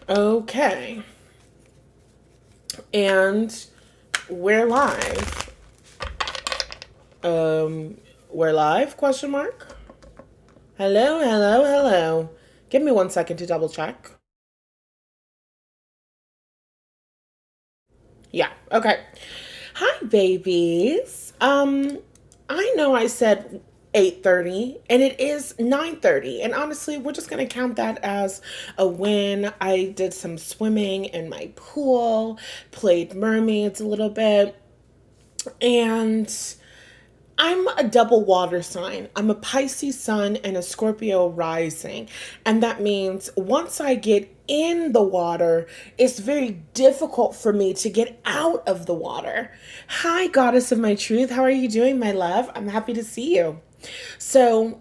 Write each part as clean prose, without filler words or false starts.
Okay. And we're live. We're live? Question mark. Hello, hello, hello. Give me 1 second to double check. Yeah, okay. Hi, babies. I know I said 8:30 and it is 9:30, and honestly, we're just going to count that as a win. I did some swimming in my pool, played mermaids a little bit, and I'm a double water sign. I'm a Pisces sun and a Scorpio rising. And that means once I get in the water, it's very difficult for me to get out of the water. Hi, goddess of my truth. How are you doing, my love? I'm happy to see you. So,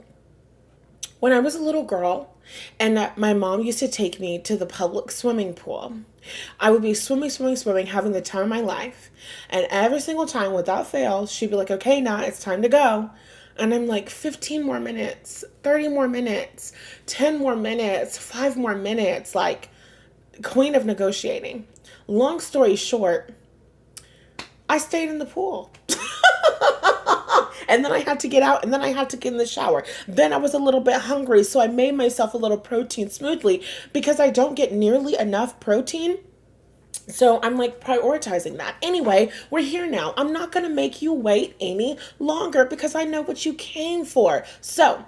when I was a little girl, and my mom used to take me to the public swimming pool, I would be swimming, swimming, swimming, having the time of my life. And every single time, without fail, she'd be like, okay, now it's time to go. And I'm like, 15 more minutes, 30 more minutes, 10 more minutes, 5 more minutes, like queen of negotiating. Long story short, I stayed in the pool. And then I had to get out, and then I had to get in the shower. Then I was a little bit hungry, so I made myself a little protein smoothie because I don't get nearly enough protein. So I'm like prioritizing that. Anyway, we're here now. I'm not going to make you wait any longer because I know what you came for. So,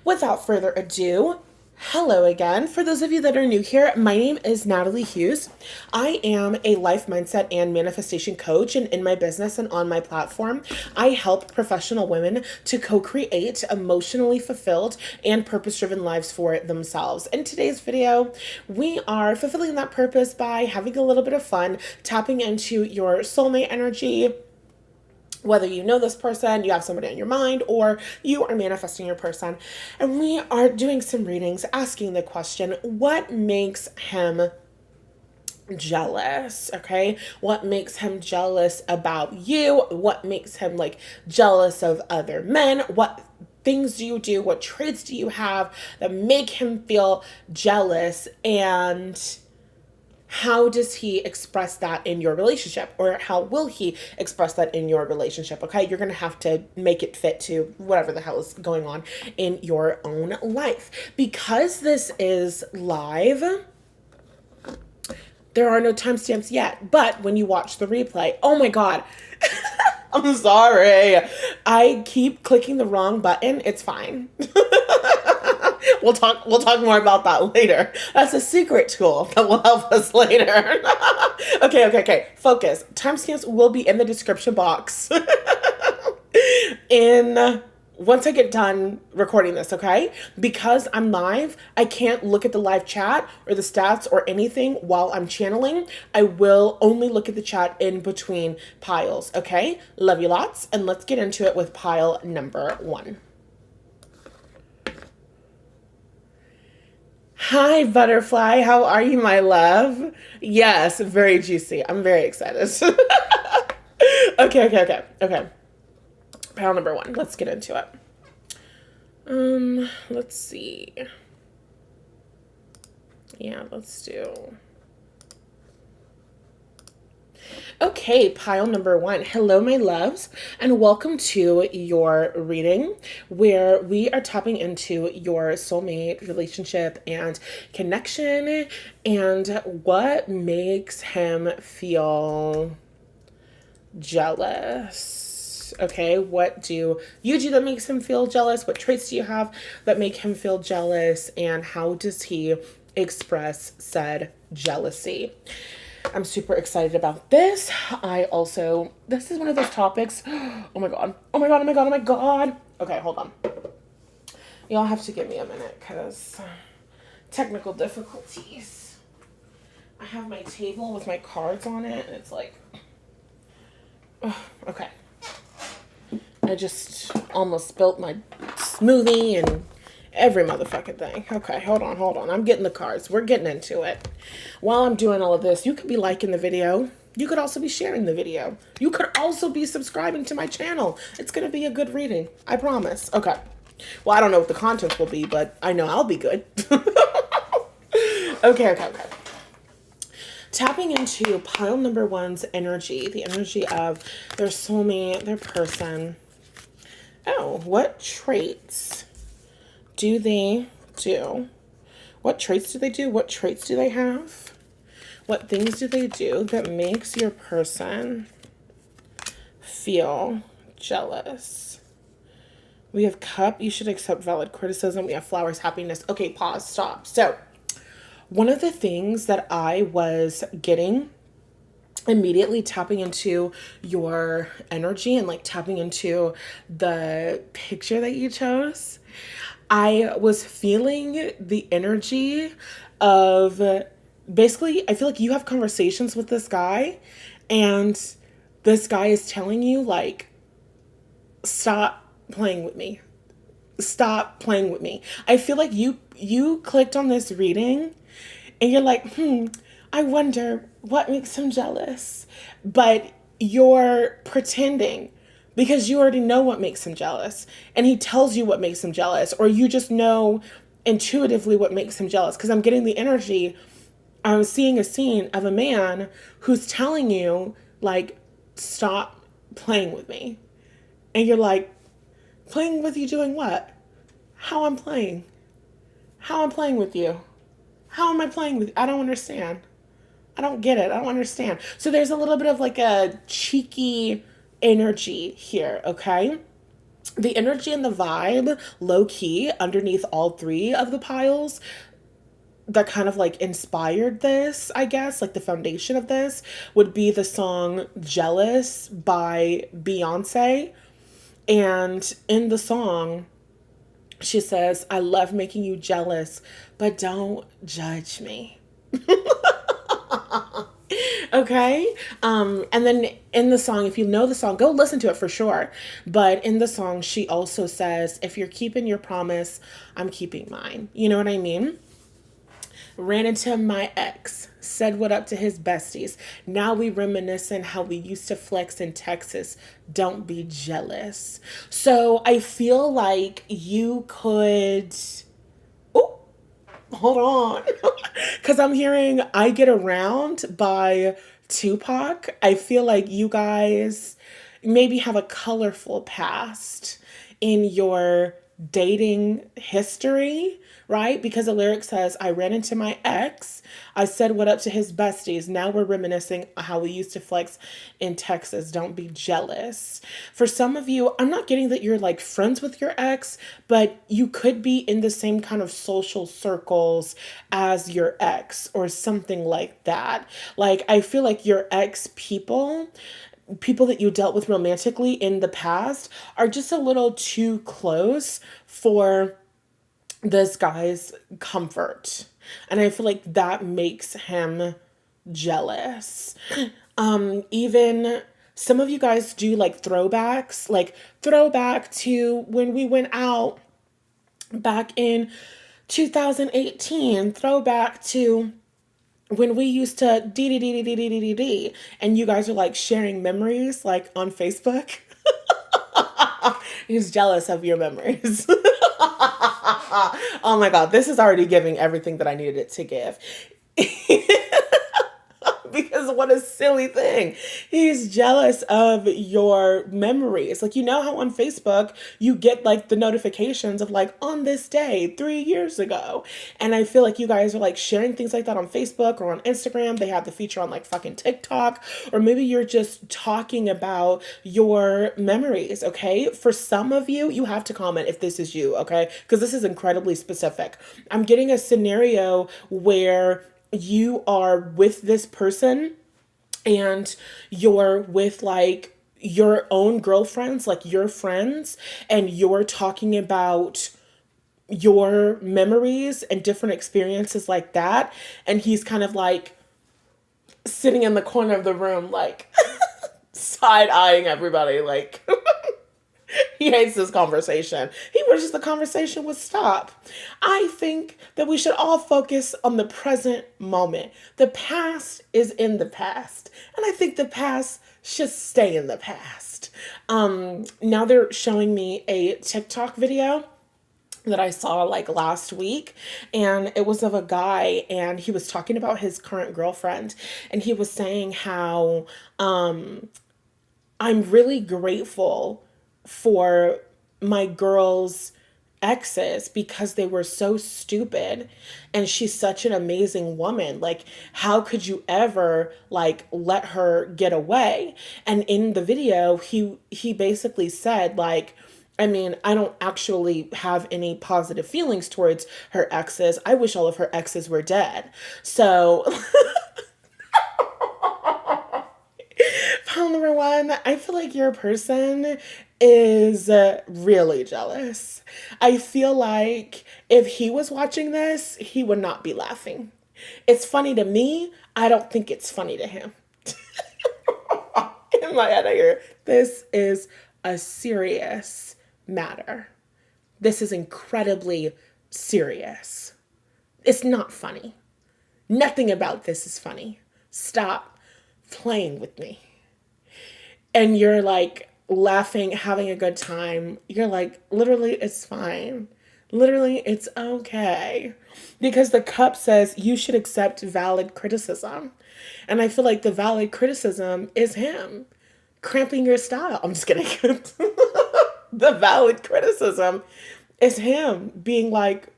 without further ado, hello again. For those of you that are new here, my name is Natalie Hughes. I am a life mindset and manifestation coach, and in my business and on my platform, I help professional women to co-create emotionally fulfilled and purpose-driven lives for themselves. In today's video, we are fulfilling that purpose by having a little bit of fun, tapping into your soulmate energy. Whether you know this person, you have somebody on your mind, or you are manifesting your person. And we are doing some readings asking the question, what makes him jealous? Okay, what makes him jealous about you? What makes him like jealous of other men? What things do you do? What traits do you have that make him feel jealous? And how does he express that in your relationship, or how will he express that in your relationship? Okay, you're gonna have to make it fit to whatever the hell is going on in your own life. Because this is live, there are no timestamps yet, but when you watch the replay, oh my god, I'm sorry, I keep clicking the wrong button. It's fine. We'll talk more about that later. That's a secret tool that will help us later. Okay. Focus. Timestamps will be in the description box. in Once I get done recording this, okay? Because I'm live, I can't look at the live chat or the stats or anything while I'm channeling. I will only look at the chat in between piles, okay? Love you lots, and let's get into it with pile number 1. Hi, butterfly. How are you, my love? Yes, very juicy. I'm very excited. Okay. Pile number 1. Let's get into it. Let's see. Yeah, let's do. Okay, pile number 1. Hello, my loves, and welcome to your reading where we are tapping into your soulmate relationship and connection and what makes him feel jealous. Okay, what do you do that makes him feel jealous? What traits do you have that make him feel jealous? And how does he express said jealousy? I'm super excited about this. This is one of those topics. Oh my god. Okay, hold on. Y'all have to give me a minute because technical difficulties. I have my table with my cards on it, and it's like, okay. I just almost spilt my smoothie and every motherfucking thing. Okay, hold on. I'm getting the cards. We're getting into it. While I'm doing all of this, you could be liking the video. You could also be sharing the video. You could also be subscribing to my channel. It's going to be a good reading. I promise. Okay. Well, I don't know what the contents will be, but I know I'll be good. Okay. Tapping into pile number one's energy, the energy of their soulmate, their person. Oh, what traits do they do? What traits do they do? What traits do they have? What things do they do that makes your person feel jealous? We have cup, you should accept valid criticism. We have flowers, happiness. Okay, pause, stop. So, one of the things that I was getting immediately tapping into your energy and like tapping into the picture that you chose, I was feeling the energy of basically, I feel like you have conversations with this guy, and this guy is telling you, like, stop playing with me. Stop playing with me. I feel like you clicked on this reading and you're like, I wonder what makes him jealous. But you're pretending because you already know what makes him jealous. And he tells you what makes him jealous, or you just know intuitively what makes him jealous. Because I'm getting the energy, I'm seeing a scene of a man who's telling you, like, stop playing with me. And you're like, playing with you doing what? How I'm playing? How I'm playing with you? How am I playing with you? I don't understand. I don't get it. I don't understand. So there's a little bit of like a cheeky energy here, okay? The energy and the vibe, low key, underneath all three of the piles, that kind of like inspired this, I guess, like the foundation of this would be the song Jealous by Beyonce. And in the song, she says, I love making you jealous, but don't judge me. Okay. And then in the song, if you know the song, go listen to it for sure. But in the song, she also says, if you're keeping your promise, I'm keeping mine. You know what I mean? Ran into my ex, said what up to his besties. Now we reminiscing how we used to flex in Texas. Don't be jealous. So I feel like you could. Oh, hold on. Because I'm hearing I Get Around by Tupac. I feel like you guys maybe have a colorful past in your dating history, right? Because the lyric says, I ran into my ex. I said what up to his besties. Now we're reminiscing how we used to flex in Texas. Don't be jealous. For some of you, I'm not getting that you're like friends with your ex, but you could be in the same kind of social circles as your ex or something like that. Like, I feel like your ex people that you dealt with romantically in the past are just a little too close for this guy's comfort. And I feel like that makes him jealous. Even some of you guys do like throwbacks, like throwback to when we went out back in 2018, throwback to when we used to d, and you guys are like sharing memories like on Facebook. He's jealous of your memories. Oh my God, this is already giving everything that I needed it to give. Because what a silly thing. He's jealous of your memories. Like, you know how on Facebook you get like the notifications of like on this day 3 years ago. And I feel like you guys are like sharing things like that on Facebook or on Instagram. They have the feature on like fucking TikTok. Or maybe you're just talking about your memories, okay? For some of you, you have to comment if this is you, okay? Because this is incredibly specific. I'm getting a scenario where you are with this person and you're with like your own girlfriends, like your friends, and you're talking about your memories and different experiences like that. And he's kind of like sitting in the corner of the room, like side eyeing everybody, like he hates this conversation. He wishes the conversation would stop. I think that we should all focus on the present moment. The past is in the past, and I think the past should stay in the past. Now they're showing me a TikTok video that I saw like last week, and it was of a guy, and he was talking about his current girlfriend, and he was saying how I'm really grateful for my girl's exes because they were so stupid, and she's such an amazing woman. Like, how could you ever like let her get away? And in the video, he basically said like, I mean, I don't actually have any positive feelings towards her exes. I wish all of her exes were dead. So Pile number one, I feel like your person is really jealous. I feel like if he was watching this, he would not be laughing. It's funny to me. I don't think it's funny to him. In my head, I hear this is a serious matter. This is incredibly serious. It's not funny. Nothing about this is funny. Stop playing with me. And you're like laughing, having a good time. You're like, literally, it's fine. Literally, it's okay. Because the cup says you should accept valid criticism. And I feel like the valid criticism is him cramping your style. I'm just kidding. The valid criticism is him being like,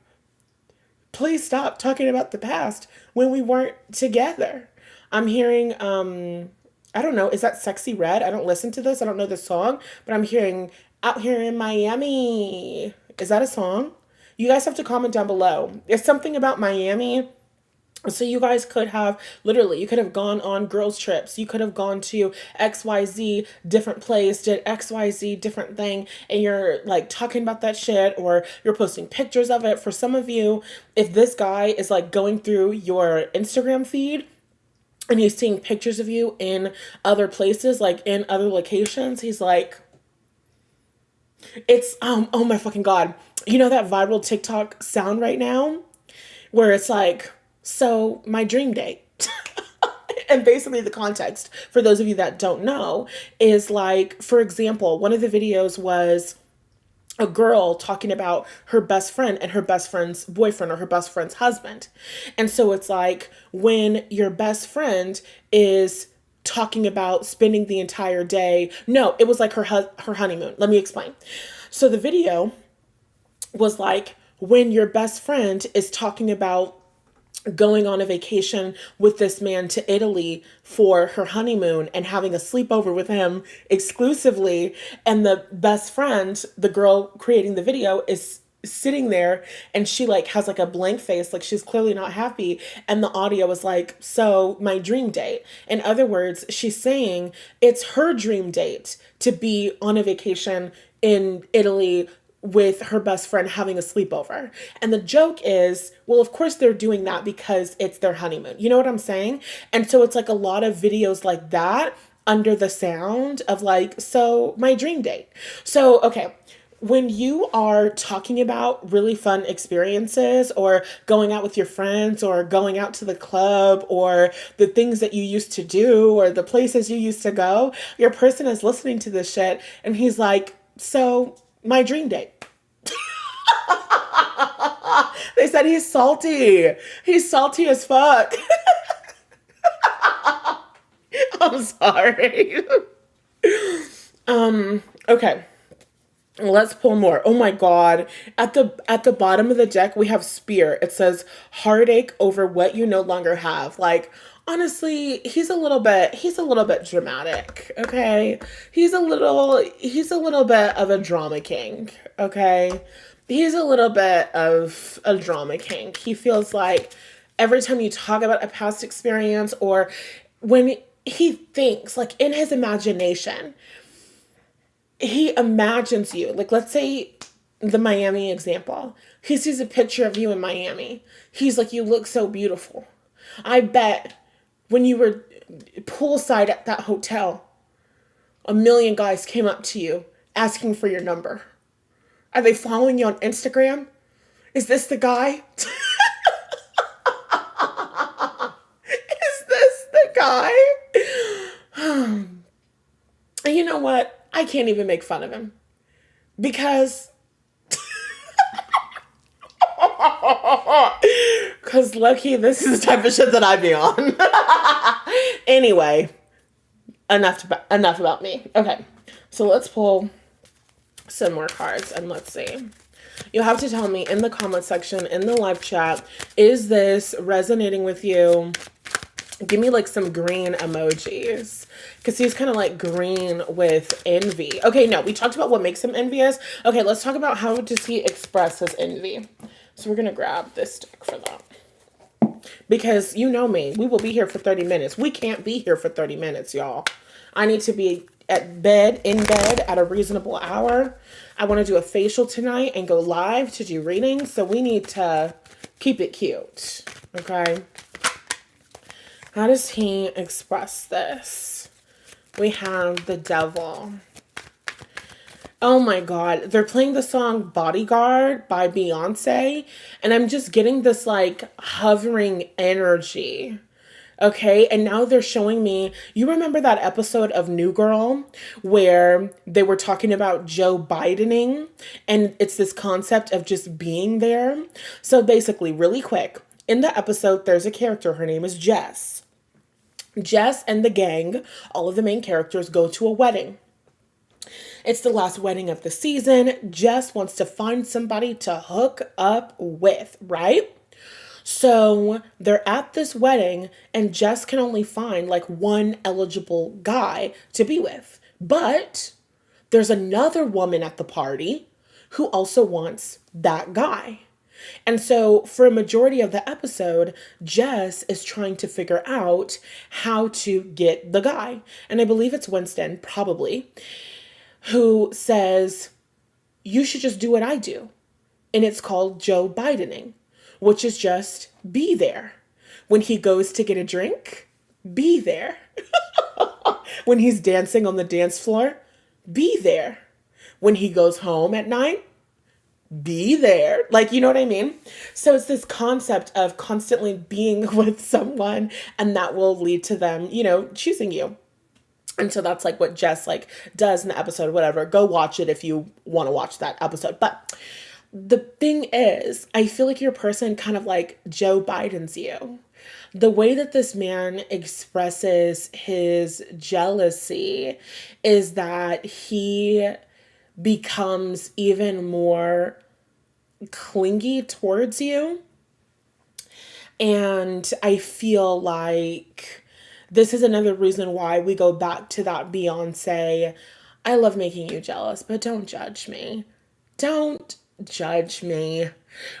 please stop talking about the past when we weren't together. I'm hearing, I don't know, is that Sexy Red? I don't listen to this. I don't know the song, but I'm hearing Out Here in Miami. Is that a song? You guys have to comment down below. It's something about Miami. So you guys could have, literally, you could have gone on girls trips. You could have gone to XYZ different place, did XYZ different thing, and you're like talking about that shit, or you're posting pictures of it. For some of you, if this guy is like going through your Instagram feed and he's seeing pictures of you in other places, like in other locations, he's like, it's, oh my fucking God. You know that viral TikTok sound right now where it's like, so my dream date. And basically the context, for those of you that don't know, is like, for example, one of the videos was a girl talking about her best friend and her best friend's boyfriend or her best friend's husband. And so it's like when your best friend is talking about spending the entire day. No, it was like her honeymoon. Let me explain. So the video was like when your best friend is talking about going on a vacation with this man to Italy for her honeymoon and having a sleepover with him exclusively. And the best friend, the girl creating the video, is sitting there and she like has like a blank face, like she's clearly not happy. And the audio was like, so my dream date. In other words, she's saying it's her dream date to be on a vacation in Italy with her best friend having a sleepover. And the joke is, well, of course they're doing that because it's their honeymoon. You know what I'm saying? And so it's like a lot of videos like that under the sound of like, so my dream date. So, okay. When you are talking about really fun experiences or going out with your friends or going out to the club or the things that you used to do or the places you used to go, your person is listening to this shit and he's like, so my dream date. They said he's salty. He's salty as fuck. I'm sorry. Okay. Let's pull more. Oh my God. At the bottom of the deck, we have Spear. It says heartache over what you no longer have. Like, honestly, he's a little bit dramatic. Okay. He's a little bit of a drama king. Okay. He's a little bit of a drama king. He feels like every time you talk about a past experience or when he thinks like in his imagination, he imagines you, like let's say the Miami example. He sees a picture of you in Miami. He's like, you look so beautiful. I bet when you were poolside at that hotel, a million guys came up to you asking for your number. Are they following you on Instagram? Is this the guy? Is this the guy? And you know what? I can't even make fun of him because Because low-key, this is the type of shit that I be on. Anyway, enough about me. Okay, so let's pull some more cards and let's see. You have to tell me in the comment section, in the live chat, is this resonating with you? Give me like some green emojis. Because he's kind of like green with envy. Okay, no, we talked about what makes him envious. Okay, let's talk about how does he express his envy. So we're going to grab this deck for that. Because you know me, we will be here for 30 minutes. We can't be here for 30 minutes, y'all. I need to be in bed at a reasonable hour. I want to do a facial tonight and go live to do readings. So we need to keep it cute. Okay. How does he express this? We have the devil. Oh my God. They're playing the song Bodyguard by Beyonce. And I'm just getting this like hovering energy. Okay, and now they're showing me, you remember that episode of New Girl where they were talking about Joe Bidening, and it's this concept of just being there. So basically, really quick, in the episode, there's a character, her name is Jess. Jess and the gang, all of the main characters, go to a wedding. It's the last wedding of the season. Jess wants to find somebody to hook up with, right? So they're at this wedding and Jess can only find like one eligible guy to be with. But there's another woman at the party who also wants that guy. And so for a majority of the episode, Jess is trying to figure out how to get the guy. And I believe it's Winston, probably, who says, you should just do what I do. And it's called Joe Bidening, which is just be there. When he goes to get a drink, be there. When he's dancing on the dance floor, be there. When he goes home at night, be there. Like, you know what I mean? So it's this concept of constantly being with someone, and that will lead to them, you know, choosing you. And so that's like what Jess like does in the episode, whatever. Go watch it if you want to watch that episode. But the thing is, I feel like your person kind of like Joe Biden's you. The way that this man expresses his jealousy is that he becomes even more clingy towards you. And I feel like this is another reason why we go back to that Beyonce, I love making you jealous, but don't judge me. Don't judge me.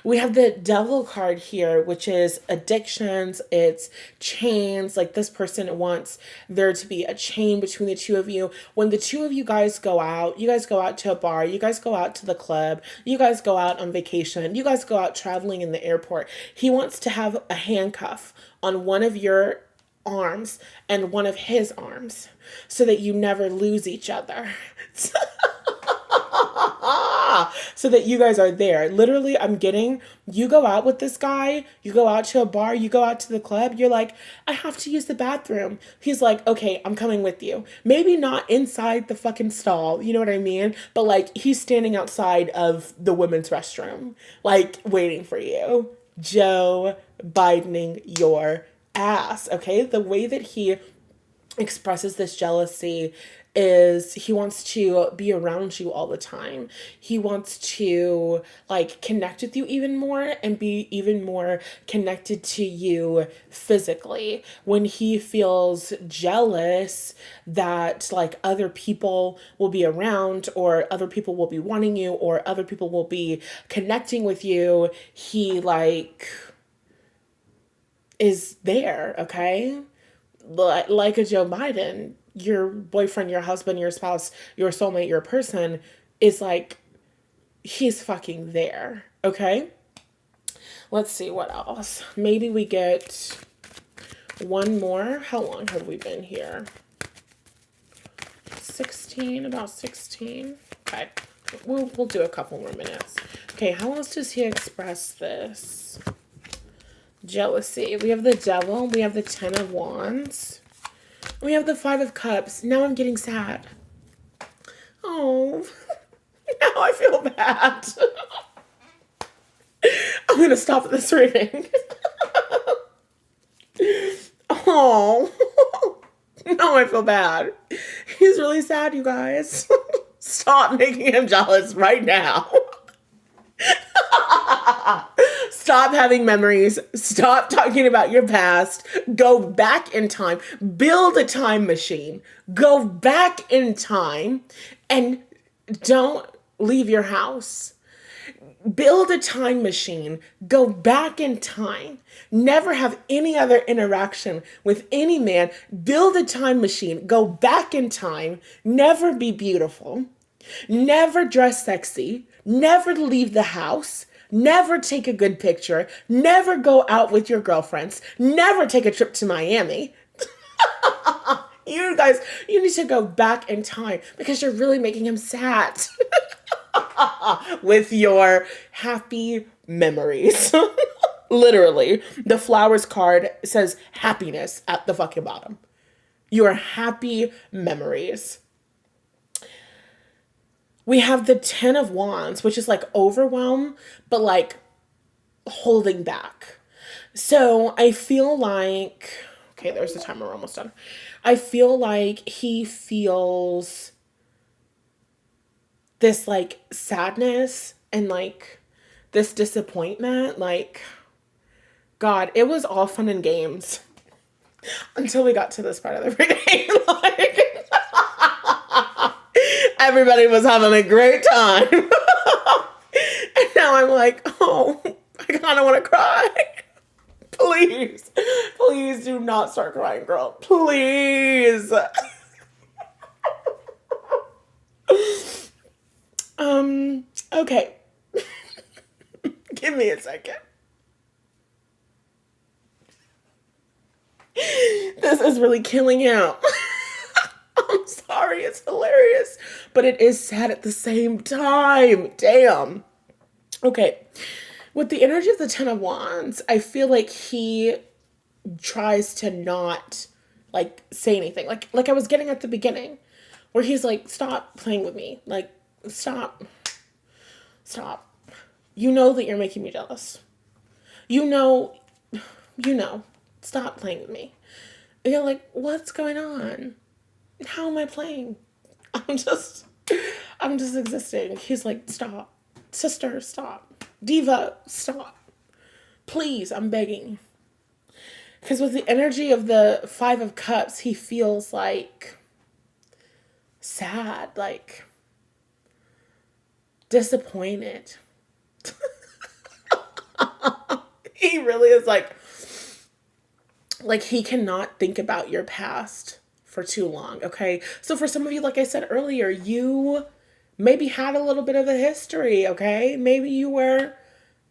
We have the devil card here, which is addictions. It's chains. Like this person wants there to be a chain between the two of you. When the two of you guys go out to a bar, you guys go out to the club, you guys go out on vacation, you guys go out traveling in the airport. He wants to have a handcuff on one of your arms and one of his arms so that you never lose each other. So that you guys are there. Literally, I'm getting, you go out with this guy, you go out to a bar, you go out to the club, you're like, I have to use the bathroom. He's like, okay, I'm coming with you. Maybe not inside the fucking stall, you know what I mean? But like, he's standing outside of the women's restroom, like waiting for you. Joe Bidening your ass, okay? The way that he expresses this jealousy is he wants to be around you all the time. He wants to like connect with you even more and be even more connected to you physically. When he feels jealous that like other people will be around or other people will be wanting you or other people will be connecting with you, he like is there, okay? Like a Joe Biden, your boyfriend, your husband, your spouse, your soulmate, your person is like, he's fucking there, okay? Let's see what else. Maybe we get one more. How long have we been here? 16, about 16. Okay, we'll do a couple more minutes. Okay, how else does he express this? Jealousy. We have the devil. We have the 10 of wands. We have the 5 of cups. Now I'm getting sad. Oh, now I feel bad. I'm gonna stop this reading. Oh, no, I feel bad. He's really sad, you guys. Stop making him jealous right now. Stop having memories. Stop talking about your past. Go back in time. Build a time machine. Go back in time and don't leave your house. Build a time machine. Go back in time. Never have any other interaction with any man. Build a time machine. Go back in time. Never be beautiful. Never dress sexy. Never leave the house. Never take a good picture. Never go out with your girlfriends. Never take a trip to Miami. You guys, you need to go back in time because you're really making him sad with your happy memories. Literally, the flowers card says happiness at the fucking bottom. Your happy memories. We have the Ten of Wands, which is like overwhelm, but like holding back. So I feel like, okay, there's the timer, we're almost done. I feel like he feels this like sadness and like this disappointment. Like, God, it was all fun and games until we got to this part of the reading. Like, everybody was having a great time. And now I'm like, oh, I kind of want to cry. Please, please do not start crying, girl. Please. Okay. Give me a second. This is really killing him. I'm sorry, it's hilarious, but it is sad at the same time. Damn. Okay. With the energy of the Ten of Wands, I feel like he tries to not like say anything. Like I was getting at the beginning, where he's like, stop playing with me. Like, stop. Stop. You know that you're making me jealous. You know. Stop playing with me. And you're like, what's going on? How am I playing? I'm just existing. He's like, stop. Sister, stop. Diva, stop. Please, I'm begging. Because with the energy of the Five of Cups, he feels like sad, like disappointed. He really is like he cannot think about your past for too long, okay? So for some of you, like I said earlier, you maybe had a little bit of a history, okay? Maybe you were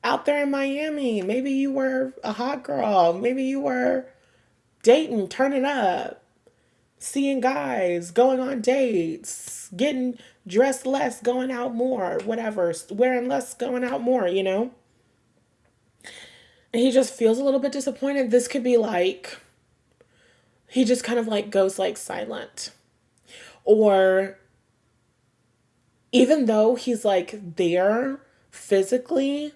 out there in Miami. Maybe you were a hot girl. Maybe you were dating, turning up, seeing guys, going on dates, getting dressed less, going out more, whatever, wearing less, going out more, you know? And he just feels a little bit disappointed. This could be like, he just kind of like goes like silent. Or even though he's like there physically,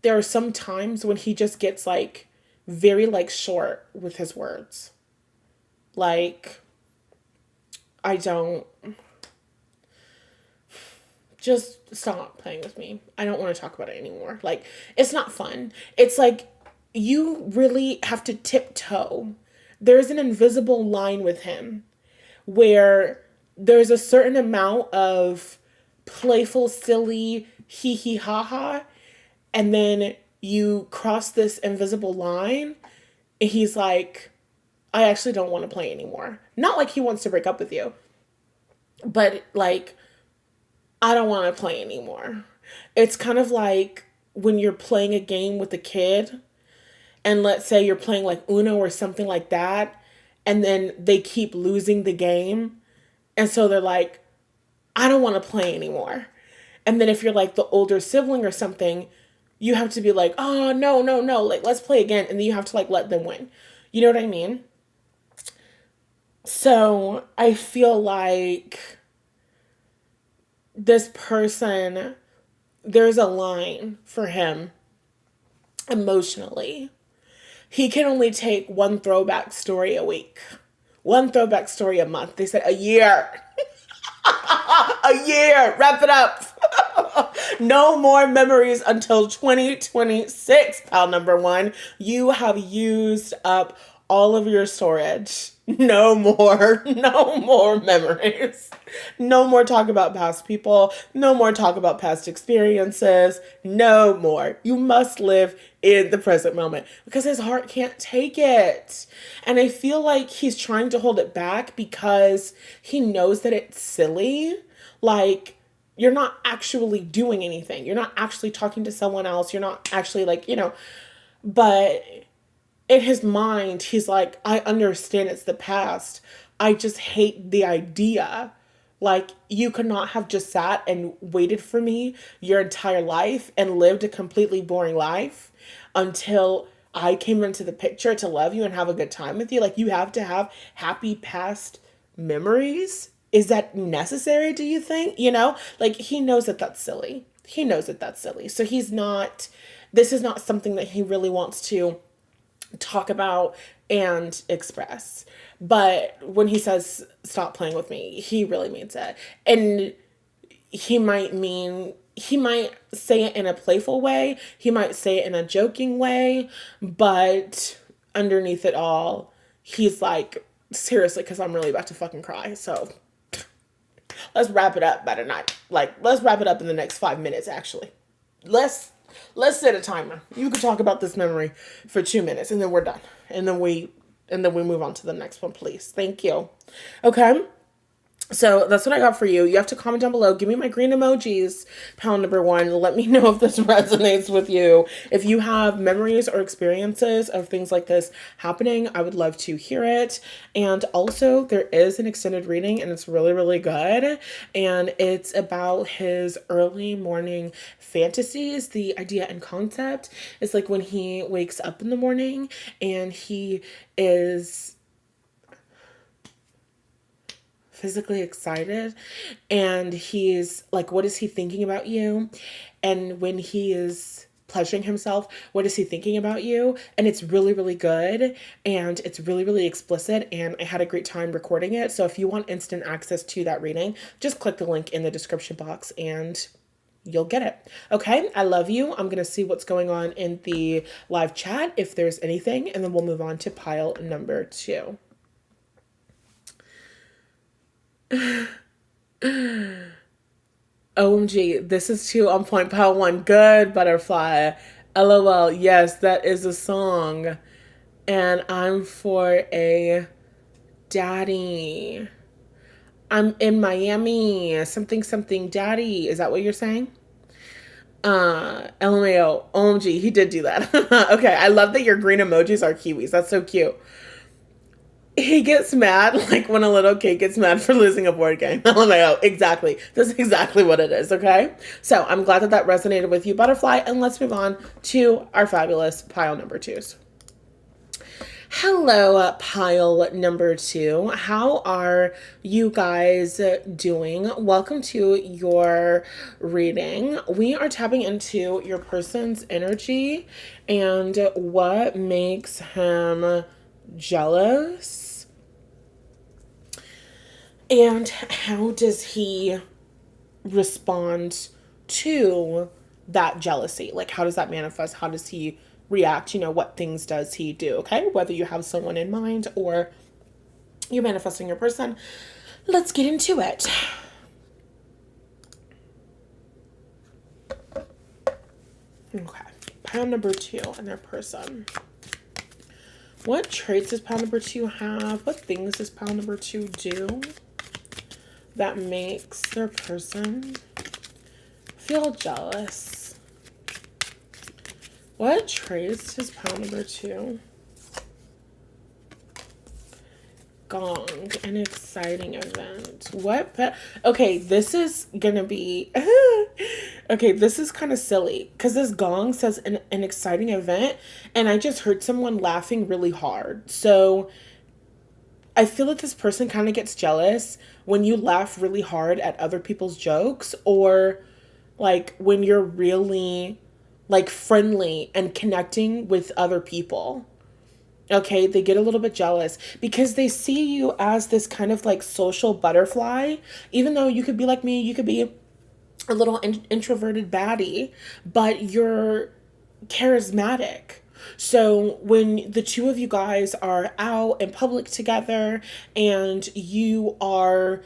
there are some times when he just gets like very like short with his words. Like, I don't, just stop playing with me. I don't want to talk about it anymore. Like, it's not fun. It's like, you really have to tiptoe. There's an invisible line with him where there's a certain amount of playful, silly, hee hee ha ha, and then you cross this invisible line, and he's like, I actually don't want to play anymore. Not like he wants to break up with you, but like, I don't want to play anymore. It's kind of like when you're playing a game with a kid, and let's say you're playing like Uno or something like that, and then they keep losing the game, and so they're like, I don't want to play anymore. And then if you're like the older sibling or something, you have to be like, oh, no, no, no, like, let's play again. And then you have to like let them win. You know what I mean? So I feel like this person, there's a line for him emotionally. He can only take one throwback story a week, one throwback story a month. They said a year. A year. Wrap it up. No more memories until 2026, pal number one. You have used up all of your storage. No more. No more memories. No more talk about past people. No more talk about past experiences. No more. You must live in the present moment because his heart can't take it. And I feel like he's trying to hold it back because he knows that it's silly. Like, you're not actually doing anything. You're not actually talking to someone else. You're not actually, like, but in his mind, he's like, I understand it's the past. I just hate the idea. Like, you could not have just sat and waited for me your entire life and lived a completely boring life until I came into the picture to love you and have a good time with you. Like, you have to have happy past memories. Is that necessary, do you think? Like, he knows that that's silly. He knows that that's silly. So this is not something that he really wants to talk about and express. But when he says, stop playing with me, he really means it. And he might say it in a playful way. He might say it in a joking way. But underneath it all, he's like, seriously, because I'm really about to fucking cry. So let's wrap it up by tonight. Like, let's wrap it up in the next 5 minutes, actually. Let's set a timer. You can talk about this memory for 2 minutes and then we're done. And then we move on to the next one, please. Thank you. Okay. So that's what I got for you. You have to comment down below. Give me my green emojis, pound number one. Let me know if this resonates with you. If you have memories or experiences of things like this happening, I would love to hear it. And also, there is an extended reading, and it's really, really good. And it's about his early morning fantasies. The idea and concept is like when he wakes up in the morning and he is physically excited and he's like, what is he thinking about you? And when he is pleasuring himself, what is he thinking about you? And it's really, really good, and it's really, really explicit, and I had a great time recording it. So if you want instant access to that reading, just click the link in the description box and you'll get it. Okay, I love you. I'm gonna see what's going on in the live chat if there's anything, and then we'll move on to pile number two. OMG, this is too on point. Pile one, good butterfly. LOL, yes, that is a song. And I'm for a daddy. I'm in Miami. Something, something, daddy. Is that what you're saying? LMAO. OMG, he did do that. Okay, I love that your green emojis are kiwis. That's so cute. He gets mad, like when a little kid gets mad for losing a board game. LMAO, exactly. That's exactly what it is, okay? So I'm glad that resonated with you, butterfly, and let's move on to our fabulous pile number twos. Hello, pile number two. How are you guys doing? Welcome to your reading. We are tapping into your person's energy and what makes him jealous, and how does he respond to that jealousy? Like, how does that manifest? How does he react? What things does he do? Okay, whether you have someone in mind or you're manifesting your person, let's get into it. Okay, pile number two and their person. What traits does pile number two have? What things does pile number two do that makes their person feel jealous? What traits does pile number two? Gong, an exciting event. Okay, this is gonna be okay, this is kind of silly because this gong says an exciting event, and I just heard someone laughing really hard. So I feel that this person kind of gets jealous when you laugh really hard at other people's jokes, or like when you're really like friendly and connecting with other people. Okay, they get a little bit jealous because they see you as this kind of like social butterfly, even though you could be like me, you could be a little introverted baddie, but you're charismatic. So when the two of you guys are out in public together and you are,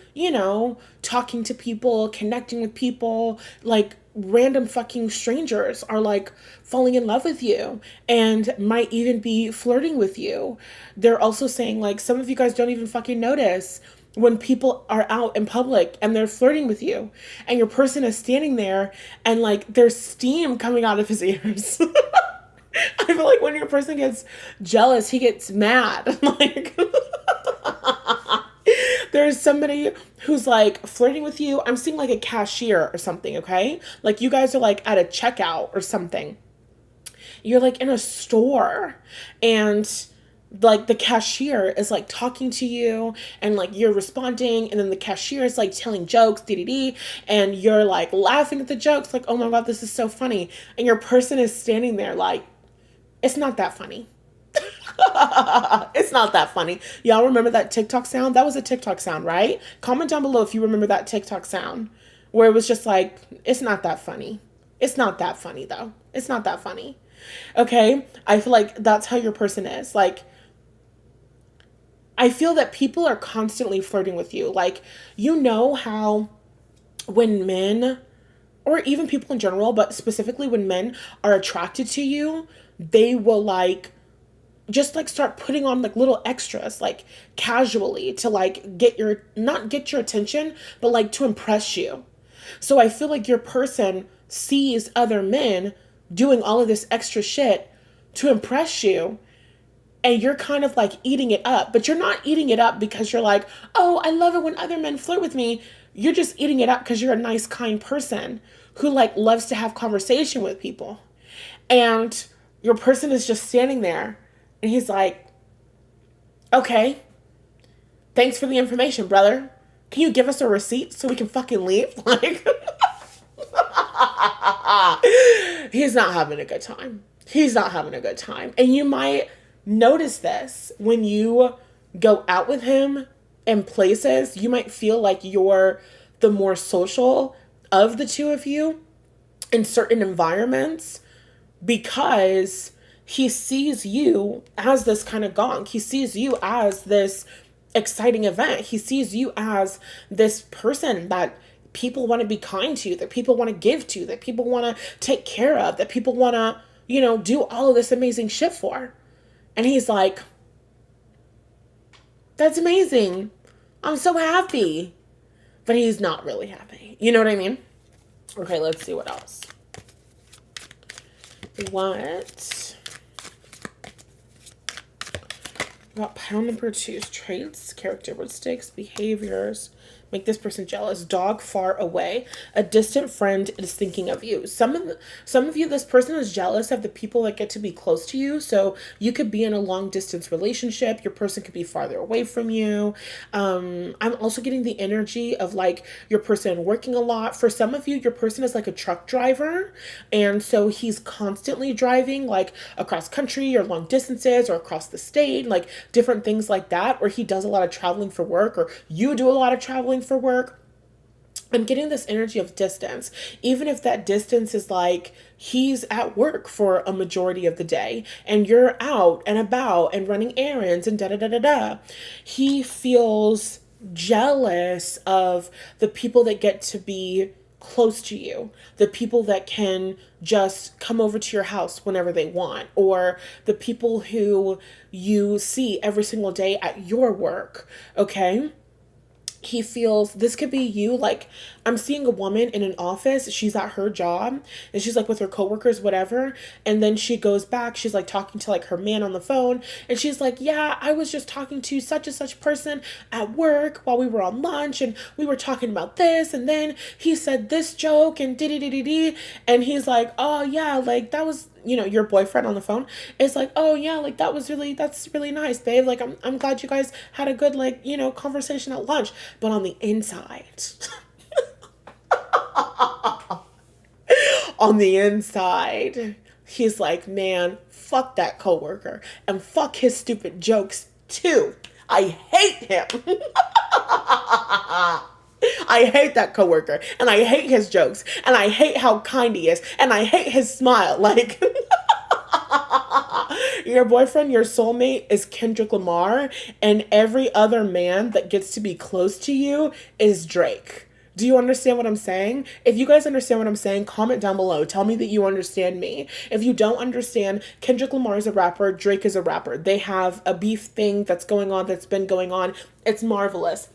talking to people, connecting with people, like random fucking strangers are like falling in love with you and might even be flirting with you. They're also saying like some of you guys don't even fucking notice when people are out in public and they're flirting with you and your person is standing there and like there's steam coming out of his ears. I feel like when your person gets jealous, he gets mad. Like, there's somebody who's like flirting with you. I'm seeing like a cashier or something, okay? Like, you guys are like at a checkout or something. You're like in a store and like the cashier is like talking to you and like you're responding and then the cashier is like telling jokes and you're like laughing at the jokes like, oh my god, this is so funny, and your person is standing there like, it's not that funny. It's not that funny. Y'all remember that TikTok sound? That was a TikTok sound, right? Comment down below if you remember that TikTok sound where it was just like, it's not that funny. It's not that funny though. It's not that funny. Okay? I feel like that's how your person is. Like, I feel that people are constantly flirting with you. Like, how when men, or even people in general, but specifically when men are attracted to you, they will like just like start putting on like little extras like casually to like not get your attention, but like to impress you. So I feel like your person sees other men doing all of this extra shit to impress you, and you're kind of like eating it up, but you're not eating it up because you're like, oh, I love it when other men flirt with me. You're just eating it up because you're a nice, kind person who like loves to have conversation with people. And your person is just standing there and he's like, okay, thanks for the information, brother. Can you give us a receipt so we can fucking leave? Like, he's not having a good time. He's not having a good time. And you might notice this when you go out with him in places. You might feel like you're the more social of the two of you in certain environments because he sees you as this kind of gong. He sees you as this exciting event. He sees you as this person that people want to be kind to, that people want to give to, that people want to take care of, that people want to, do all of this amazing shit for. And he's like, that's amazing. I'm so happy. But he's not really happy. You know what I mean? Okay, let's see what else. What about pile number 2's traits, characteristics, behaviors make this person jealous? Dog far away. A distant friend is thinking of you. Some of you, this person is jealous of the people that get to be close to you. So you could be in a long distance relationship. Your person could be farther away from you. I'm also getting the energy of like your person working a lot. For some of you, your person is like a truck driver. And so he's constantly driving like across country or long distances or across the state, like different things like that. Or he does a lot of traveling for work, or you do a lot of traveling for work. I'm getting this energy of distance, even if that distance is like he's at work for a majority of the day and you're out and about and running errands and da da da da da. He feels jealous of the people that get to be close to you, the people that can just come over to your house whenever they want, or the people who you see every single day at your work. Okay? He feels this could be you. Like, I'm seeing a woman in an office. She's at her job and she's like with her coworkers, whatever. And then she goes back. She's like talking to like her man on the phone. And she's like, yeah, I was just talking to such and such person at work while we were on lunch. And we were talking about this. And then he said this joke and dee. And he's like, oh yeah, like that was, your boyfriend on the phone is like, oh yeah, like that's really nice, babe. Like, I'm glad you guys had a good, like, conversation at lunch. But on the inside, on the inside, he's like, man, fuck that coworker and fuck his stupid jokes too. I hate him. I hate that coworker and I hate his jokes and I hate how kind he is and I hate his smile. Like, your boyfriend, your soulmate is Kendrick Lamar, and every other man that gets to be close to you is Drake. Do you understand what I'm saying? If you guys understand what I'm saying, comment down below. Tell me that you understand me. If you don't understand, Kendrick Lamar is a rapper, Drake is a rapper. They have a beef thing that's going on, that's been going on. It's marvelous.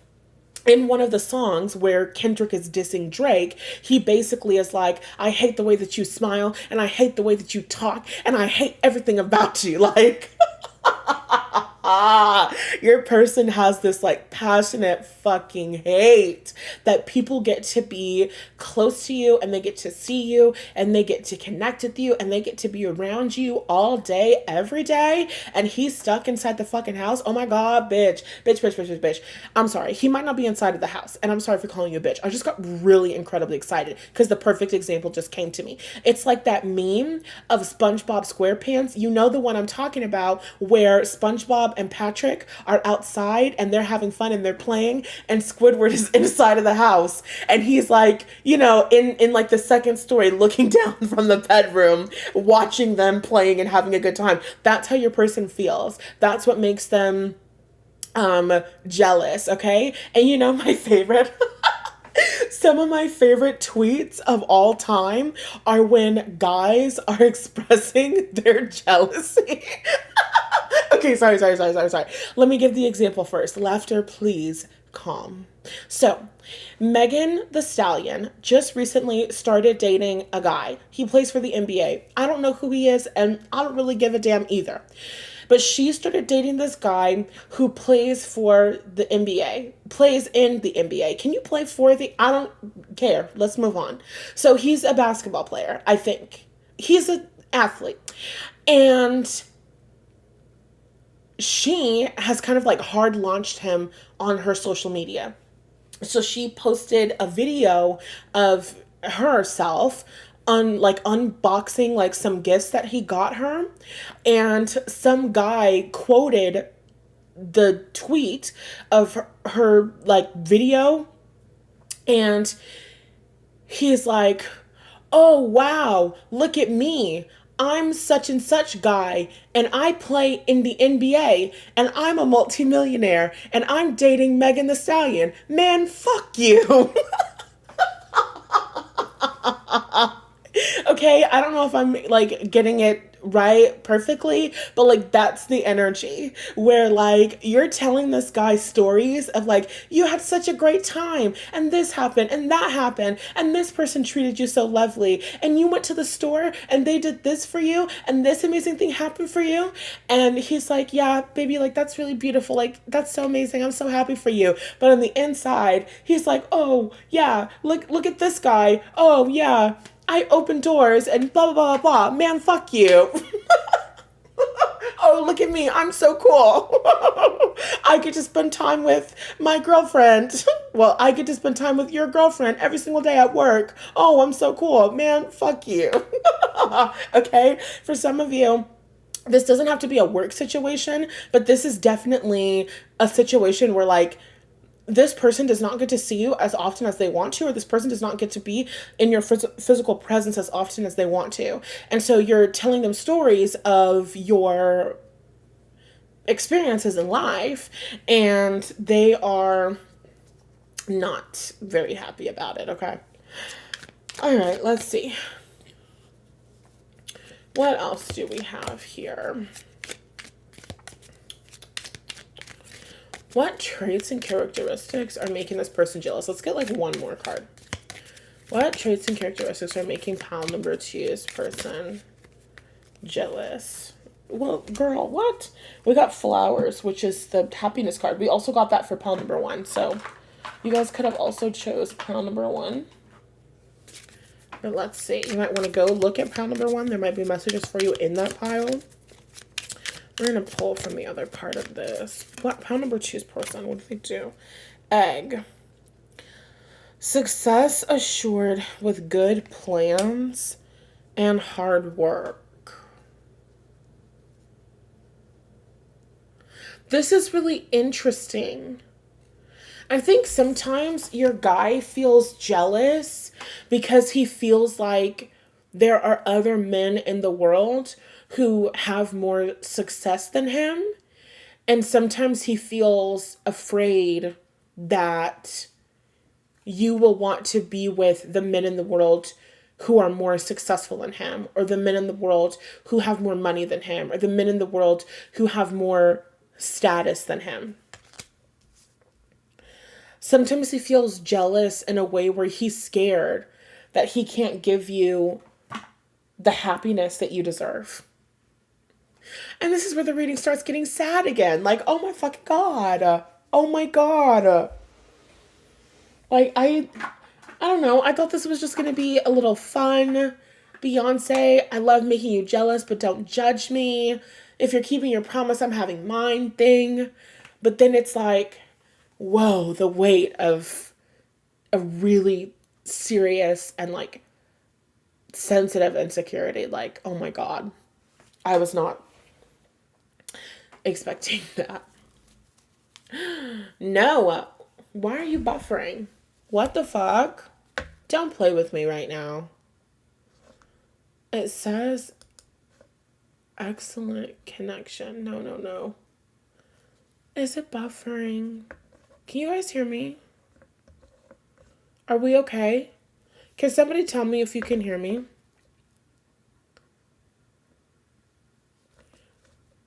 In one of the songs where Kendrick is dissing Drake, he basically is like, I hate the way that you smile, and I hate the way that you talk, and I hate everything about you. Like, your person has this like passionate fucking hate that people get to be close to you and they get to see you and they get to connect with you and they get to be around you all day, every day. And he's stuck inside the fucking house. Oh my God, bitch, bitch, bitch, bitch, bitch, bitch. I'm sorry. He might not be inside of the house. And I'm sorry for calling you a bitch. I just got really incredibly excited because the perfect example just came to me. It's like that meme of SpongeBob SquarePants. You know the one I'm talking about, where SpongeBob and Patrick are outside and they're having fun and they're playing, and Squidward is inside of the house and he's like, you know, in like the second story looking down from the bedroom watching them playing and having a good time. That's how your person feels. That's what makes them jealous. Okay. And you know, my favorite some of my favorite tweets of all time are when guys are expressing their jealousy. Okay, sorry. Let me give the example first. Laughter, please, calm. So, Megan the Stallion just recently started dating a guy. He plays for the NBA. I don't know who he is, and I don't really give a damn either. But she started dating this guy who plays for the NBA, plays in the NBA. Can you play for the? I don't care. Let's move on. So he's a basketball player, I think. He's an athlete. And she has kind of like hard launched him on her social media. So she posted a video of herself like unboxing like some gifts that he got her, and some guy quoted the tweet of her like video, and he's like, oh wow, look at me, I'm such and such guy and I play in the NBA and I'm a multimillionaire and I'm dating Megan the Stallion. Man, fuck you. Okay, I don't know if I'm like getting it right perfectly, but like that's the energy where like you're telling this guy stories of like, you had such a great time and this happened and that happened and this person treated you so lovely and you went to the store and they did this for you and this amazing thing happened for you. And he's like, yeah baby, like that's really beautiful, like that's so amazing, I'm so happy for you. But on the inside he's like, oh yeah, look at this guy, oh yeah, I open doors and blah, blah, blah, blah. Man, fuck you. Oh, look at me. I'm so cool. I get to spend time with my girlfriend. Well, I get to spend time with your girlfriend every single day at work. Oh, I'm so cool. Man, fuck you. Okay? For some of you, this doesn't have to be a work situation, but this is definitely a situation where like, this person does not get to see you as often as they want to, or this person does not get to be in your physical presence as often as they want to. And so you're telling them stories of your experiences in life, and they are not very happy about it, okay? All right, let's see. What else do we have here? What traits and characteristics are making this person jealous? Let's get like one more card. What traits and characteristics are making pile number 2's person jealous? Well, girl, what? We got flowers, which is the happiness card. We also got that for pile number 1. So you guys could have also chose pile number 1. But let's see. You might want to go look at pile number 1. There might be messages for you in that pile. We're going to pull from the other part of this. What, pile number 2's person, what did they do? Egg. Success assured with good plans and hard work. This is really interesting. I think sometimes your guy feels jealous because he feels like there are other men in the world who have more success than him. And sometimes he feels afraid that you will want to be with the men in the world who are more successful than him, or the men in the world who have more money than him, or the men in the world who have more status than him. Sometimes he feels jealous in a way where he's scared that he can't give you the happiness that you deserve. And this is where the reading starts getting sad again. Like, oh my fucking God. Oh my God. Like, I don't know. I thought this was just going to be a little fun. Beyonce, I love making you jealous, but don't judge me. If you're keeping your promise, I'm having mine thing. But then it's like, whoa, the weight of a really serious and like sensitive insecurity. Like, oh my God, I was not expecting that. No, why are you buffering? What the fuck? Don't play with me right now. It says excellent connection. No. Is it buffering? Can you guys hear me? Are we okay? Can somebody tell me if you can hear me?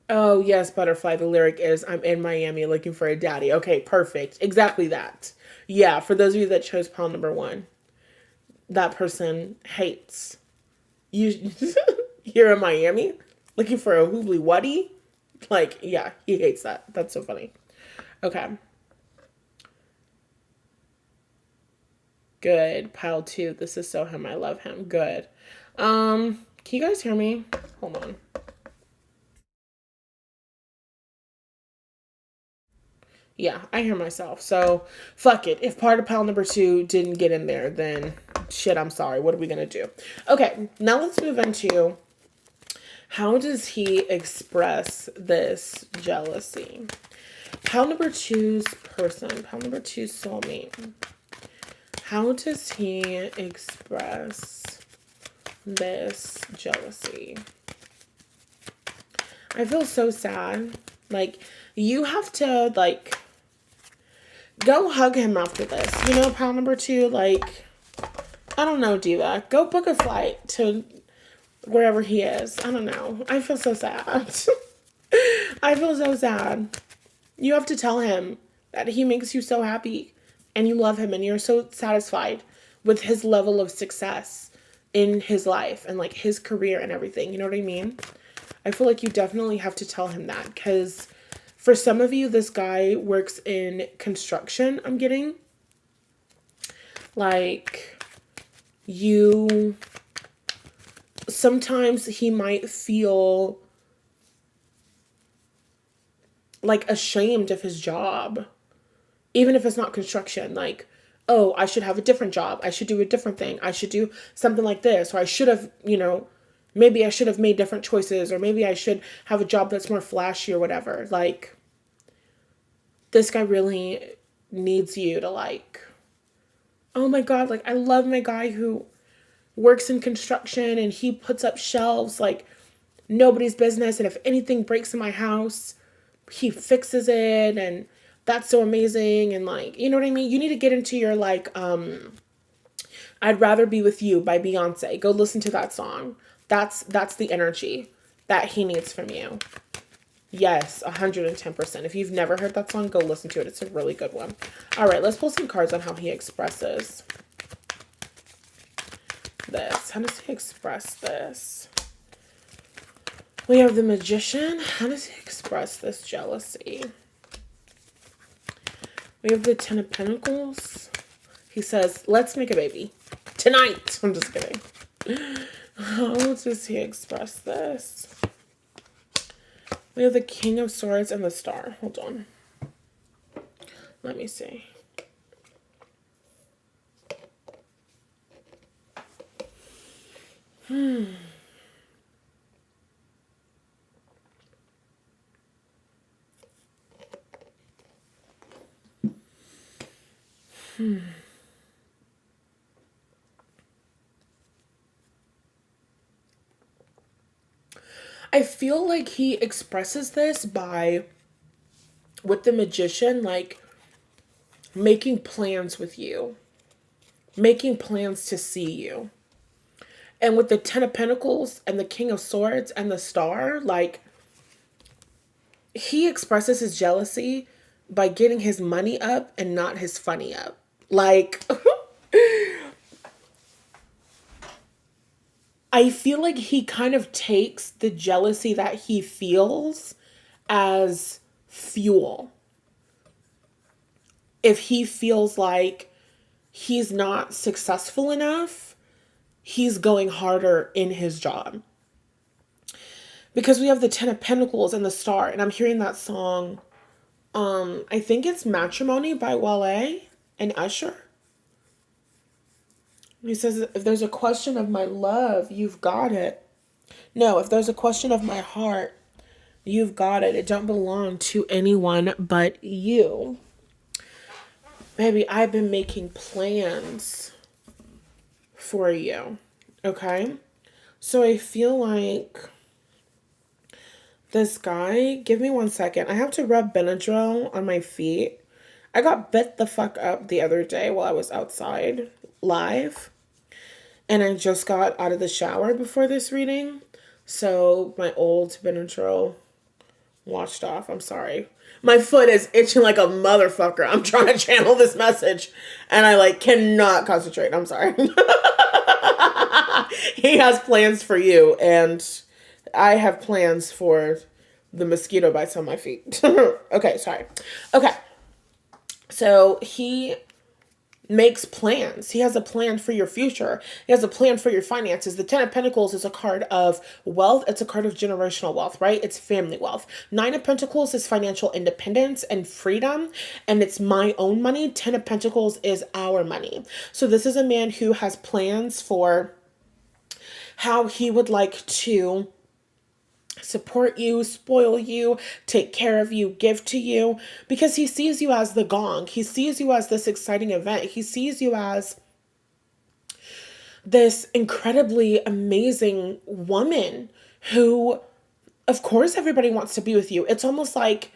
Oh, yes, Butterfly. The lyric is, I'm in Miami looking for a daddy. Okay, perfect. Exactly that. Yeah, for those of you that chose pile number 1, that person hates you. Here in Miami looking for a hoobly wuddy. Like, yeah, he hates that. That's so funny. Okay. Good. Pile 2. This is so him. I love him. Good. Can you guys hear me? Hold on. Yeah, I hear myself. So, fuck it. If part of pile number 2 didn't get in there, then shit, I'm sorry. What are we going to do? Okay, now let's move into how does he express this jealousy? Pile number 2's person, pile number 2's soulmate. How does he express this jealousy? I feel so sad. Like, you have to, like, go hug him after this. You know, pile number 2, like, I don't know, Diva. Go book a flight to wherever he is. I don't know. I feel so sad. I feel so sad. You have to tell him that he makes you so happy and you love him and you're so satisfied with his level of success in his life and like his career and everything. You know what I mean? I feel like you definitely have to tell him that because for some of you, this guy works in construction, I'm getting. Like, sometimes he might feel like ashamed of his job, even if it's not construction. Like, oh, I should have a different job. I should do a different thing. I should do something like this. Or I should have, maybe I should have made different choices. Or maybe I should have a job that's more flashy or whatever. Like, this guy really needs you to like, oh my God, like I love my guy who works in construction and he puts up shelves like nobody's business. And if anything breaks in my house, he fixes it. And that's so amazing. And like, you know what I mean? You need to get into your like, I'd Rather Be With You by Beyonce. Go listen to that song. That's the energy that he needs from you. Yes, 110%. If you've never heard that song, go listen to it. It's a really good one. All right, let's pull some cards on how he expresses this. How does he express this? We have the Magician. How does he express this jealousy? We have the Ten of Pentacles. He says, let's make a baby. Tonight. I'm just kidding. How does he express this? We have the King of Swords and the Star. Hold on. Let me see. I feel like he expresses this by, with the magician, like making plans with you, making plans to see you. And with the Ten of Pentacles and the King of Swords and the Star, like he expresses his jealousy by getting his money up and not his funny up. Like, I feel like he kind of takes the jealousy that he feels as fuel. If he feels like he's not successful enough, he's going harder in his job. Because we have the Ten of Pentacles and the Star, and I'm hearing that song. I think it's Matrimony by Wale and Usher. He says, if there's a question of my love, you've got it. No, if there's a question of my heart, you've got it. It don't belong to anyone but you. Baby, I've been making plans for you. Okay? So I feel like this guy, give me 1 second. I have to rub Benadryl on my feet. I got bit the fuck up the other day while I was outside live. And I just got out of the shower before this reading. So my old Benadryl washed off. I'm sorry. My foot is itching like a motherfucker. I'm trying to channel this message and I like cannot concentrate. I'm sorry. He has plans for you and I have plans for the mosquito bites on my feet. Okay, sorry. Okay. So he makes plans. He has a plan for your future. He has a plan for your finances. The Ten of Pentacles is a card of wealth. It's a card of generational wealth, right? It's family wealth. Nine of Pentacles is financial independence and freedom, and it's my own money. Ten of Pentacles is our money. So this is a man who has plans for how he would like to support you, spoil you, take care of you, give to you, because he sees you as the gong. He sees you as this exciting event. He sees you as this incredibly amazing woman who, of course, everybody wants to be with you. It's almost like,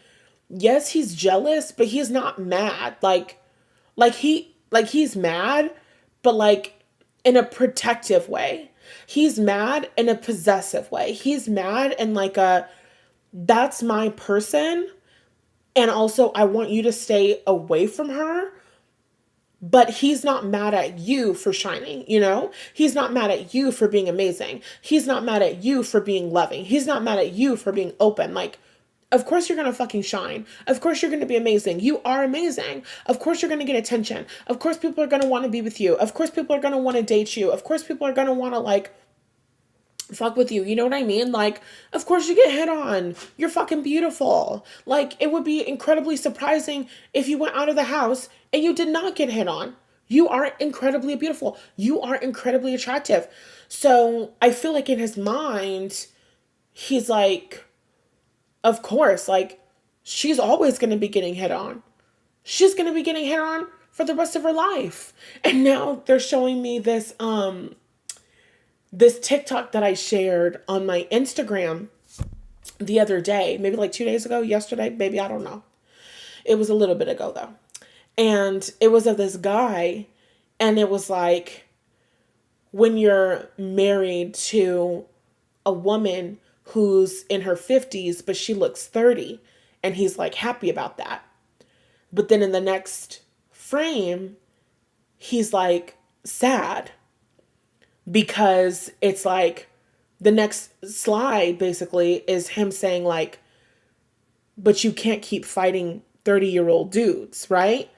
yes, he's jealous, but he's not mad. He's mad, but like in a protective way. He's mad in a possessive way. He's mad in like a, that's my person. And also I want you to stay away from her. But he's not mad at you for shining, you know? He's not mad at you for being amazing. He's not mad at you for being loving. He's not mad at you for being open. Like, of course you're going to fucking shine. Of course you're going to be amazing. You are amazing. Of course you're going to get attention. Of course people are going to want to be with you. Of course people are going to want to date you. Of course people are going to want to like fuck with you. You know what I mean? Like, of course you get hit on. You're fucking beautiful. Like, it would be incredibly surprising if you went out of the house and you did not get hit on. You are incredibly beautiful. You are incredibly attractive. So I feel like in his mind, he's like, of course, like, she's always going to be getting hit on. She's going to be getting hit on for the rest of her life. And now they're showing me this TikTok that I shared on my Instagram the other day, maybe like 2 days ago, yesterday, maybe, I don't know. It was a little bit ago though. And it was of this guy, and it was like, when you're married to a woman who's in her 50s, but she looks 30, and he's like happy about that. But then in the next frame, he's like sad because it's like the next slide basically is him saying like, but you can't keep fighting 30-year-old dudes, right?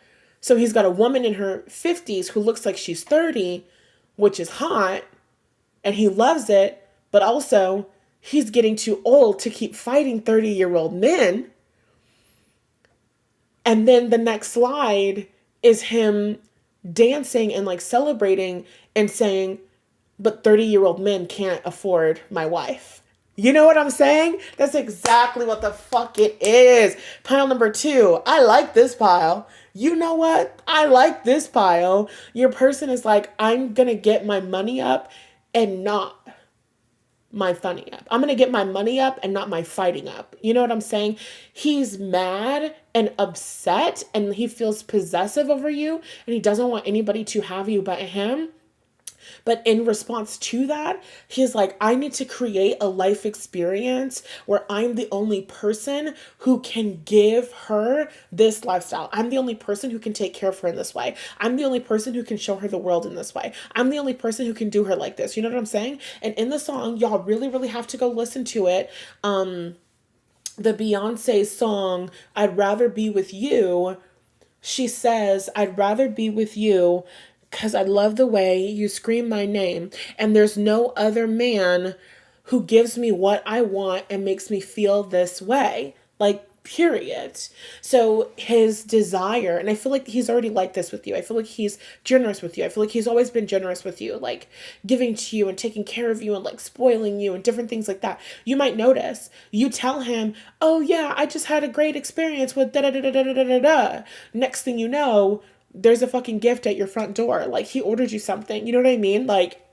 So he's got a woman in her 50s who looks like she's 30, which is hot, and he loves it, but also he's getting too old to keep fighting 30-year-old men. And then the next slide is him dancing and like celebrating and saying, but 30-year-old men can't afford my wife. You know what I'm saying? That's exactly what the fuck it is. Pile number 2. I like this pile. You know what? I like this pile. Your person is like, I'm going to get my money up and not my funny up. I'm going to get my money up and not my fighting up. You know what I'm saying? He's mad and upset and he feels possessive over you and he doesn't want anybody to have you but him. But in response to that, he's like, I need to create a life experience where I'm the only person who can give her this lifestyle. I'm the only person who can take care of her in this way. I'm the only person who can show her the world in this way. I'm the only person who can do her like this. You know what I'm saying? And in the song, y'all really, really have to go listen to it. The Beyonce song, I'd Rather Be With You, she says, I'd rather be with you because I love the way you scream my name. And there's no other man who gives me what I want and makes me feel this way. Like, period. So his desire, and I feel like he's already like this with you. I feel like he's generous with you. I feel like he's always been generous with you, like giving to you and taking care of you and like spoiling you and different things like that. You might notice, you tell him, oh yeah, I just had a great experience with da da da da da da da da. Next thing you know, there's a fucking gift at your front door. Like he ordered you something. You know what I mean? Like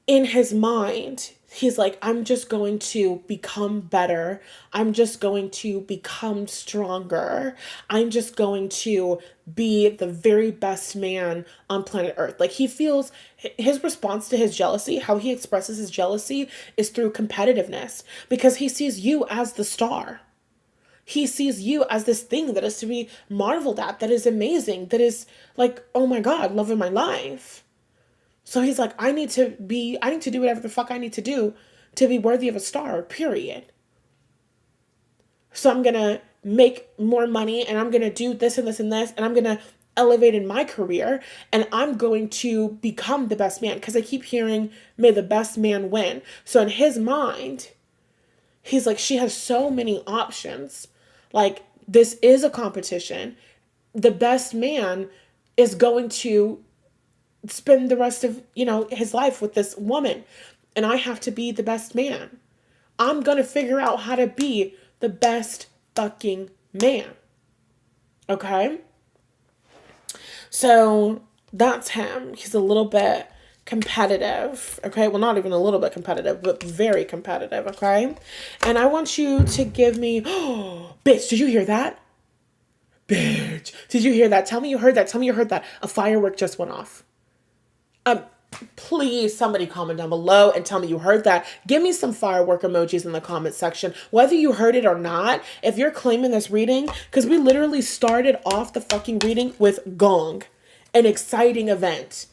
in his mind, he's like, I'm just going to become better. I'm just going to become stronger. I'm just going to be the very best man on planet Earth. Like he feels his response to his jealousy, how he expresses his jealousy is through competitiveness because he sees you as the star. He sees you as this thing that is to be marveled at, that is amazing, that is like, oh my God, love of my life. So he's like, I need to do whatever the fuck I need to do to be worthy of a star, period. So I'm going to make more money and I'm going to do this and this and this and I'm going to elevate in my career and I'm going to become the best man because I keep hearing, may the best man win. So in his mind, he's like, she has so many options. Like, this is a competition. The best man is going to spend the rest of, his life with this woman. And I have to be the best man. I'm going to figure out how to be the best fucking man. Okay? So that's him. He's a little bit competitive. Okay? Well, not even a little bit competitive, but very competitive. Okay? And I want you to give me, oh, bitch, did you hear that? Bitch, did you hear that? Tell me you heard that. Tell me you heard that. A firework just went off. Please, somebody comment down below and tell me you heard that. Give me some firework emojis in the comment section, whether you heard it or not. If you're claiming this reading, because we literally started off the fucking reading with gong, an exciting event,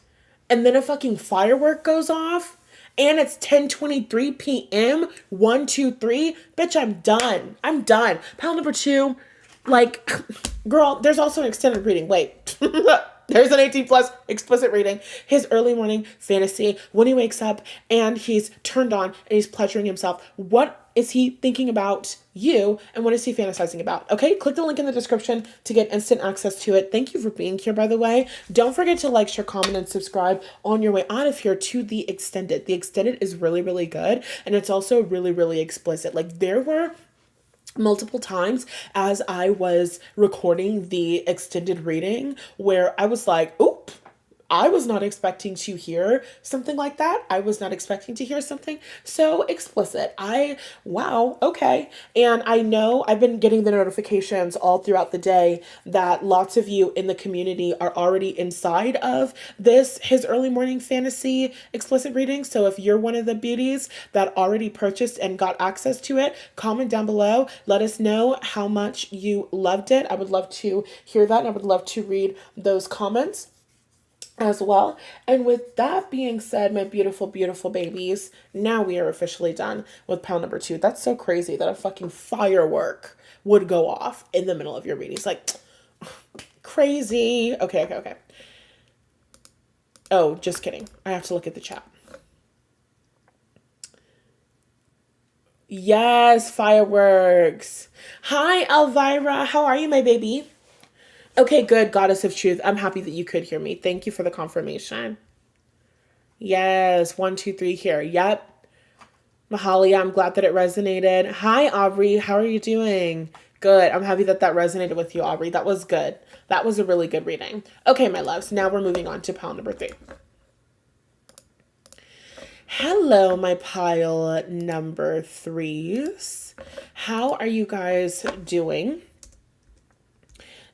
and then a fucking firework goes off, and it's 10:23 p.m. 1, 2, 3. Bitch, I'm done. I'm done. Pile number 2, like, girl, there's also an extended reading. Wait. There's an 18 plus explicit reading. His early morning fantasy when he wakes up and he's turned on and he's pleasuring himself. What is he thinking about you and what is he fantasizing about? Okay, click the link in the description to get instant access to it. Thank you for being here, by the way. Don't forget to like, share, comment, and subscribe on your way out of here to the extended. The extended is really, really good. And it's also really, really explicit. Like there were multiple times as I was recording the extended reading where I was like, oop, I was not expecting to hear something like that. I was not expecting to hear something so explicit. Wow, okay. And I know I've been getting the notifications all throughout the day that lots of you in the community are already inside of his early morning fantasy explicit reading. So if you're one of the beauties that already purchased and got access to it, comment down below. Let us know how much you loved it. I would love to hear that. And I would love to read those comments as well. And with that being said, my beautiful, beautiful babies, now we are officially done with pile number 2. That's so crazy that a fucking firework would go off in the middle of your readings. Like, crazy. Okay. Oh, just kidding. I have to look at the chat. Yes, fireworks. Hi, Elvira. How are you, my baby? Okay, good, Goddess of Truth. I'm happy that you could hear me. Thank you for the confirmation. Yes, 1, 2, 3 here. Yep. Mahali, I'm glad that it resonated. Hi, Aubrey. How are you doing? Good. I'm happy that that resonated with you, Aubrey. That was good. That was a really good reading. Okay, my loves. Now we're moving on to pile number 3. Hello, my pile number 3s. How are you guys doing?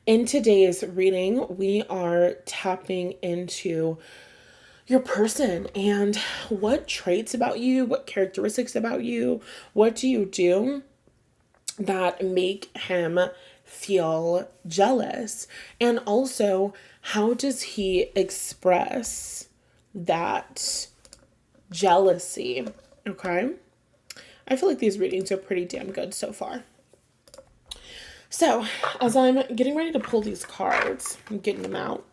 In today's reading, we are tapping into your person and what traits about you, what characteristics about you, what do you do that make him feel jealous? And also, how does he express that jealousy? Okay. I feel like these readings are pretty damn good so far. So, as I'm getting ready to pull these cards, I'm getting them out.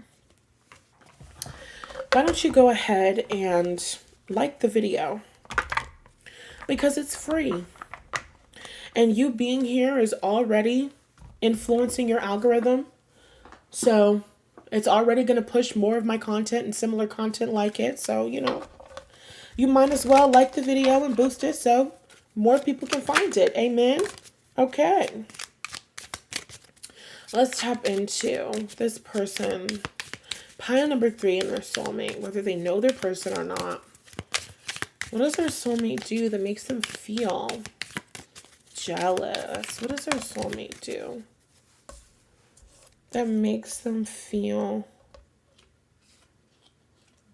Why don't you go ahead and like the video? Because it's free. And you being here is already influencing your algorithm. So it's already going to push more of my content and similar content like it. So, you might as well like the video and boost it so more people can find it. Amen. Okay. Let's tap into this person. Pile number 3 and their soulmate, whether they know their person or not. What does their soulmate do that makes them feel jealous? What does their soulmate do that makes them feel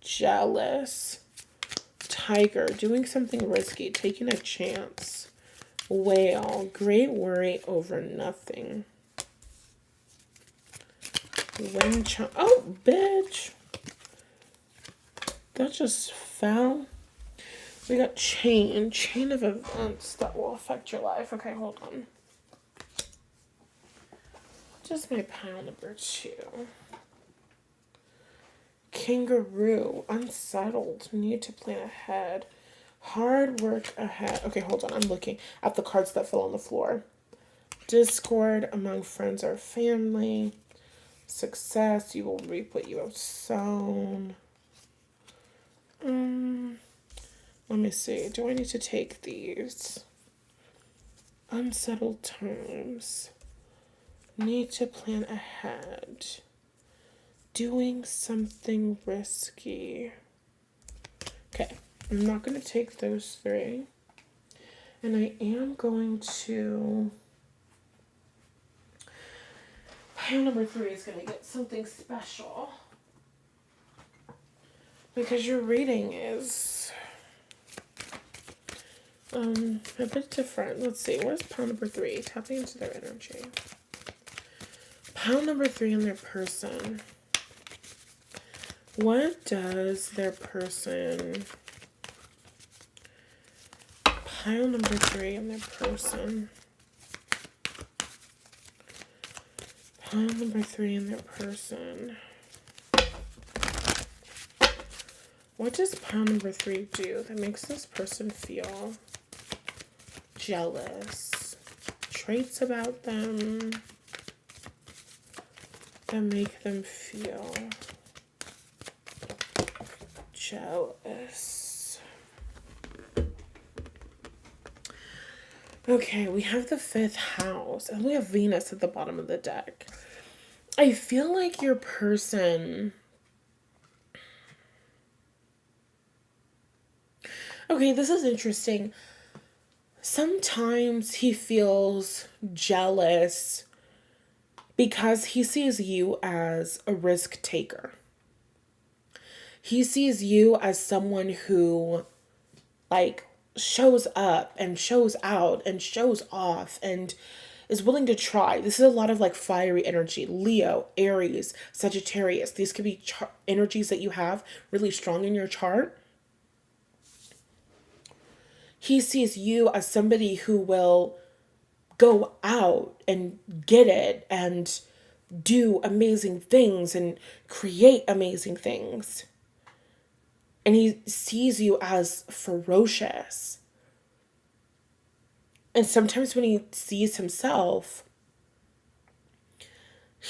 jealous? Tiger, doing something risky, taking a chance. Whale, great worry over nothing. Oh, bitch. That just fell. We got chain of events that will affect your life. Okay, hold on. Just my pile number 2. Kangaroo, unsettled, need to plan ahead. Hard work ahead. Okay, hold on. I'm looking at the cards that fell on the floor. Discord among friends or family. Success, you will reap what you have sown. Let me see. Do I need to take these? Unsettled times. Need to plan ahead. Doing something risky. Okay, I'm not going to take those 3. And I am going to... Pile number 3 is going to get something special. Because your reading is a bit different. Let's see. Where's pile number 3? Tapping into their energy. Pile number 3 in their person. What does their person... Pile number 3 in their person. Pile number 3 in their person. What does pile number 3 do that makes this person feel jealous? Traits about them that make them feel jealous. Okay, we have the 5th house, and we have Venus at the bottom of the deck. I feel like your person... Okay, this is interesting. Sometimes he feels jealous because he sees you as a risk taker. He sees you as someone who, shows up and shows out and shows off and is willing to try. This is a lot of, fiery energy. Leo, Aries, Sagittarius. These could be energies that you have really strong in your chart. He sees you as somebody who will go out and get it and do amazing things and create amazing things. And he sees you as ferocious. And sometimes when he sees himself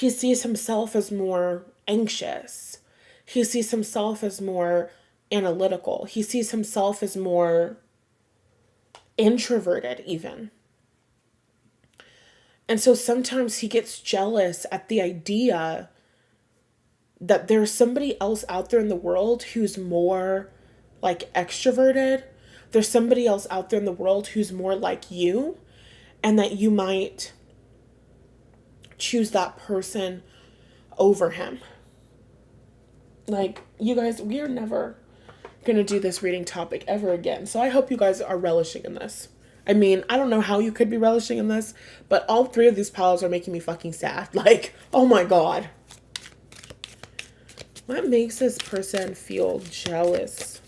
as more anxious. He sees himself as more analytical. He sees himself as more introverted, even. And so sometimes he gets jealous at the idea that there's somebody else out there in the world who's more like extroverted. There's somebody else out there in the world who's more like you, and that you might choose that person over him. Like, you guys, we are never gonna do this reading topic ever again. So I hope you guys are relishing in this. I mean, I don't know how you could be relishing in this, but all three of these piles are making me fucking sad. Like, oh my god. What makes this person feel jealous?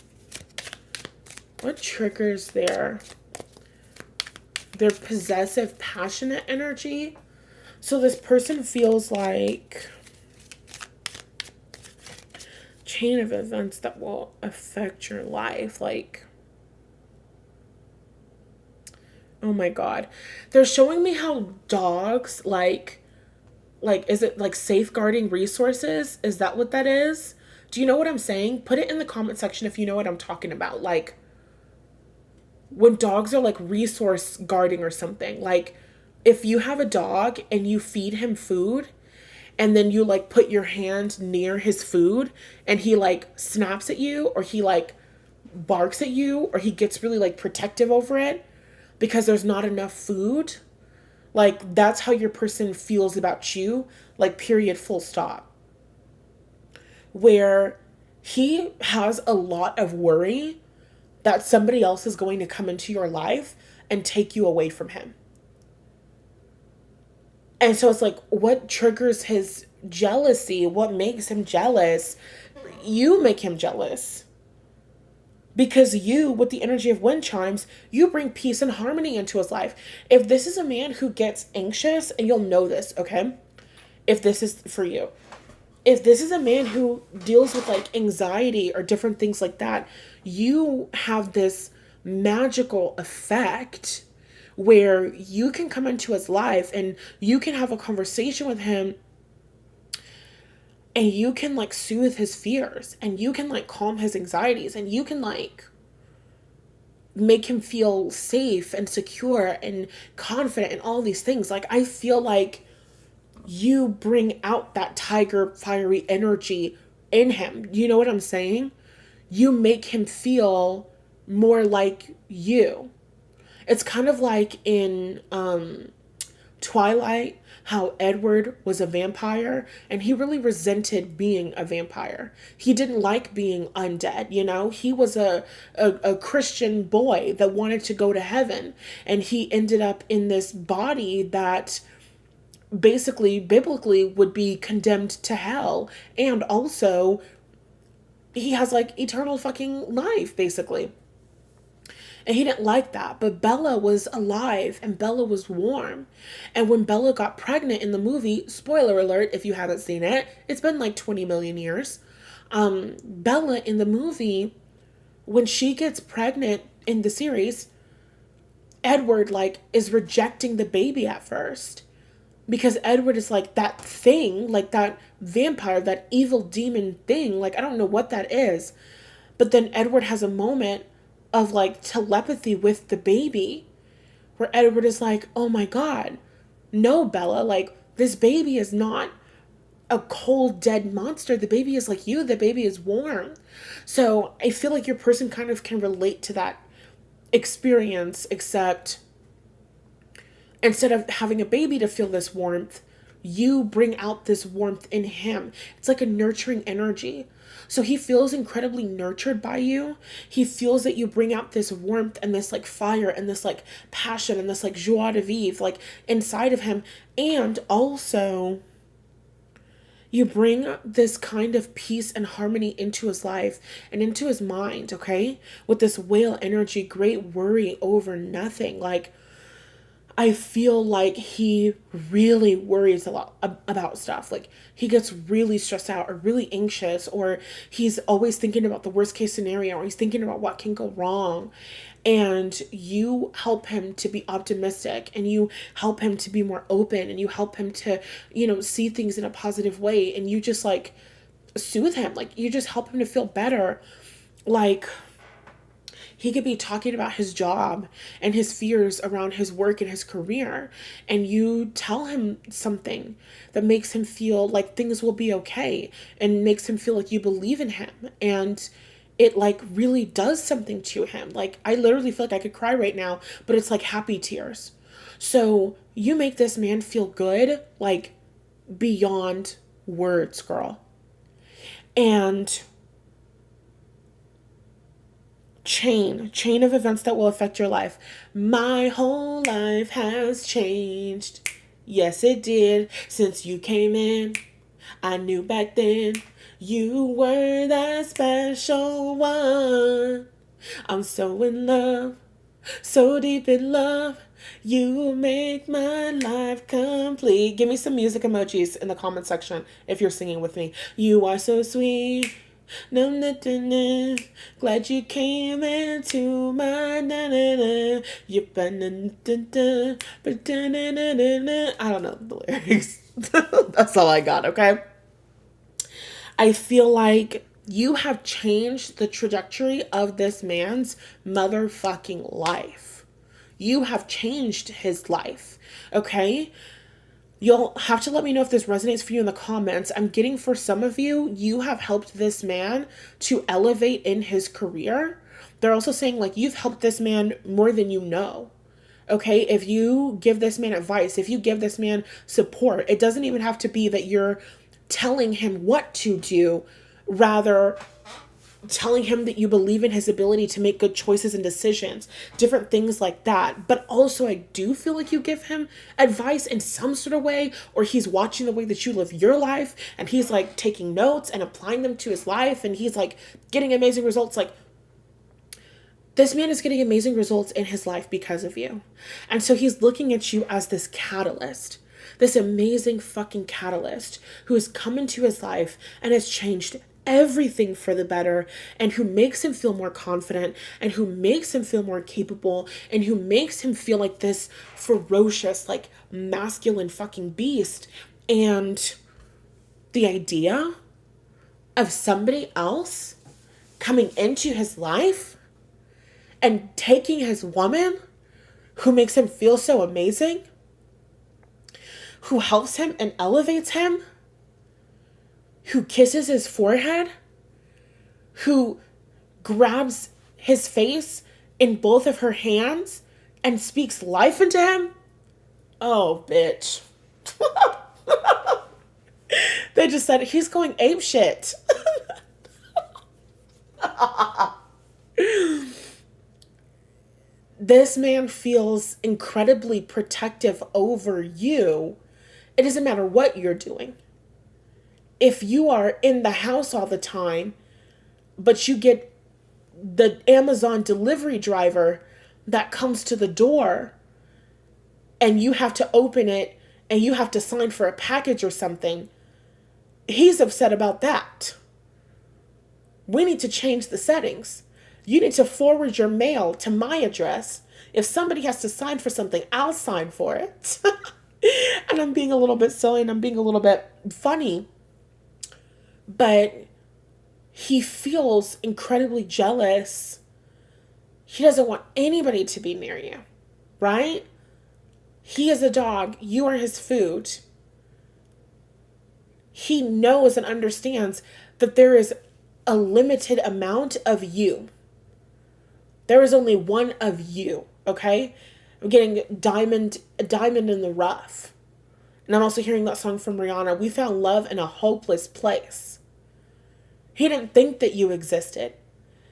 What triggers their possessive, passionate energy? So this person feels like chain of events that will affect your life. Like, oh my god. They're showing me how dogs, like, is it like safeguarding resources? Is that what that is? Do you know what I'm saying? Put it in the comment section if you know what I'm talking about. Like, when dogs are like resource guarding or something. Like, if you have a dog and you feed him food, and then you like put your hand near his food and he like snaps at you, or he like barks at you, or he gets really like protective over it because there's not enough food. Like, that's how your person feels about you, like, period, full stop. Where he has a lot of worry that somebody else is going to come into your life and take you away from him. And so it's like, what triggers his jealousy? What makes him jealous? You make him jealous. Because you, with the energy of wind chimes, you bring peace and harmony into his life. If this is a man who gets anxious, and you'll know this, okay? If this is for you. If this is a man who deals with like anxiety or different things like that, you have this magical effect where you can come into his life and you can have a conversation with him, and you can like soothe his fears, and you can like calm his anxieties, and you can like make him feel safe and secure and confident and all these things. Like, I feel like you bring out that tiger fiery energy in him. You know what I'm saying? You make him feel more like you. It's kind of like in Twilight, how Edward was a vampire and he really resented being a vampire. He didn't like being undead, you know? He was a Christian boy that wanted to go to heaven, and he ended up in this body that basically, biblically, would be condemned to hell, and also he has like eternal fucking life, basically. And he didn't like that. But Bella was alive and Bella was warm. And when Bella got pregnant in the movie, spoiler alert if you haven't seen it, it's been like 20 million years. Bella in the movie, when she gets pregnant in the series, Edward like is rejecting the baby at first. Because Edward is like that thing, like that vampire, that evil demon thing. Like, I don't know what that is. But then Edward has a moment of like telepathy with the baby, where Edward is like, oh my god, no, Bella, like, this baby is not a cold dead monster. The baby is like you. The baby is warm. So I feel like your person kind of can relate to that experience, except instead of having a baby to feel this warmth, you bring out this warmth in him. It's like a nurturing energy. So he feels incredibly nurtured by you. He feels that you bring out this warmth and this like fire and this like passion and this like joie de vivre like inside of him. And also, you bring this kind of peace and harmony into his life and into his mind, okay? With this whale energy, great worry over nothing. Like, I feel like he really worries a lot about stuff. Like, he gets really stressed out or really anxious, or he's always thinking about the worst case scenario, or he's thinking about what can go wrong. And you help him to be optimistic, and you help him to be more open, and you help him to, see things in a positive way. And you just like soothe him. Like, you just help him to feel better. Like, he could be talking about his job and his fears around his work and his career, and you tell him something that makes him feel like things will be okay and makes him feel like you believe in him. And it like really does something to him. Like, I literally feel like I could cry right now, but it's like happy tears. So you make this man feel good, like beyond words, girl. And chain of events that will affect your life. My whole life has changed. Yes, it did. Since you came in, I knew back then you were that special one. I'm so in love, so deep in love. You make my life complete. Give me some music emojis in the comment section if you're singing with me. You are so sweet. No, no, no, no. Glad you came into my na na na. You ba na na na, but na na na na. I don't know the lyrics. That's all I got. Okay. I feel like you have changed the trajectory of this man's motherfucking life. You have changed his life. Okay. You'll have to let me know if this resonates for you in the comments. I'm getting for some of you, you have helped this man to elevate in his career. They're also saying like you've helped this man more than you know. Okay, if you give this man advice, if you give this man support, it doesn't even have to be that you're telling him what to do. Rather, telling him that you believe in his ability to make good choices and decisions, different things like that. But also, I do feel like you give him advice in some sort of way, or he's watching the way that you live your life and he's like taking notes and applying them to his life and he's like getting amazing results. Like, this man is getting amazing results in his life because of you. And so he's looking at you as this catalyst, this amazing fucking catalyst who has come into his life and has changed everything for the better, and who makes him feel more confident, and who makes him feel more capable, and who makes him feel like this ferocious, like masculine fucking beast. And the idea of somebody else coming into his life and taking his woman who makes him feel so amazing, who helps him and elevates him, who kisses his forehead, who grabs his face in both of her hands and speaks life into him. Oh, bitch. They just said he's going ape shit. This man feels incredibly protective over you. It doesn't matter what you're doing. If you are in the house all the time, but you get the Amazon delivery driver that comes to the door and you have to open it and you have to sign for a package or something, he's upset about that. We need to change the settings. You need to forward your mail to my address. If somebody has to sign for something, I'll sign for it. And I'm being a little bit silly and I'm being a little bit funny. But he feels incredibly jealous. He doesn't want anybody to be near you, right? He is a dog. You are his food. He knows and understands that there is a limited amount of you. There is only one of you, okay? I'm getting a diamond in the rough. And I'm also hearing that song from Rihanna, We Found Love in a Hopeless Place. He didn't think that you existed.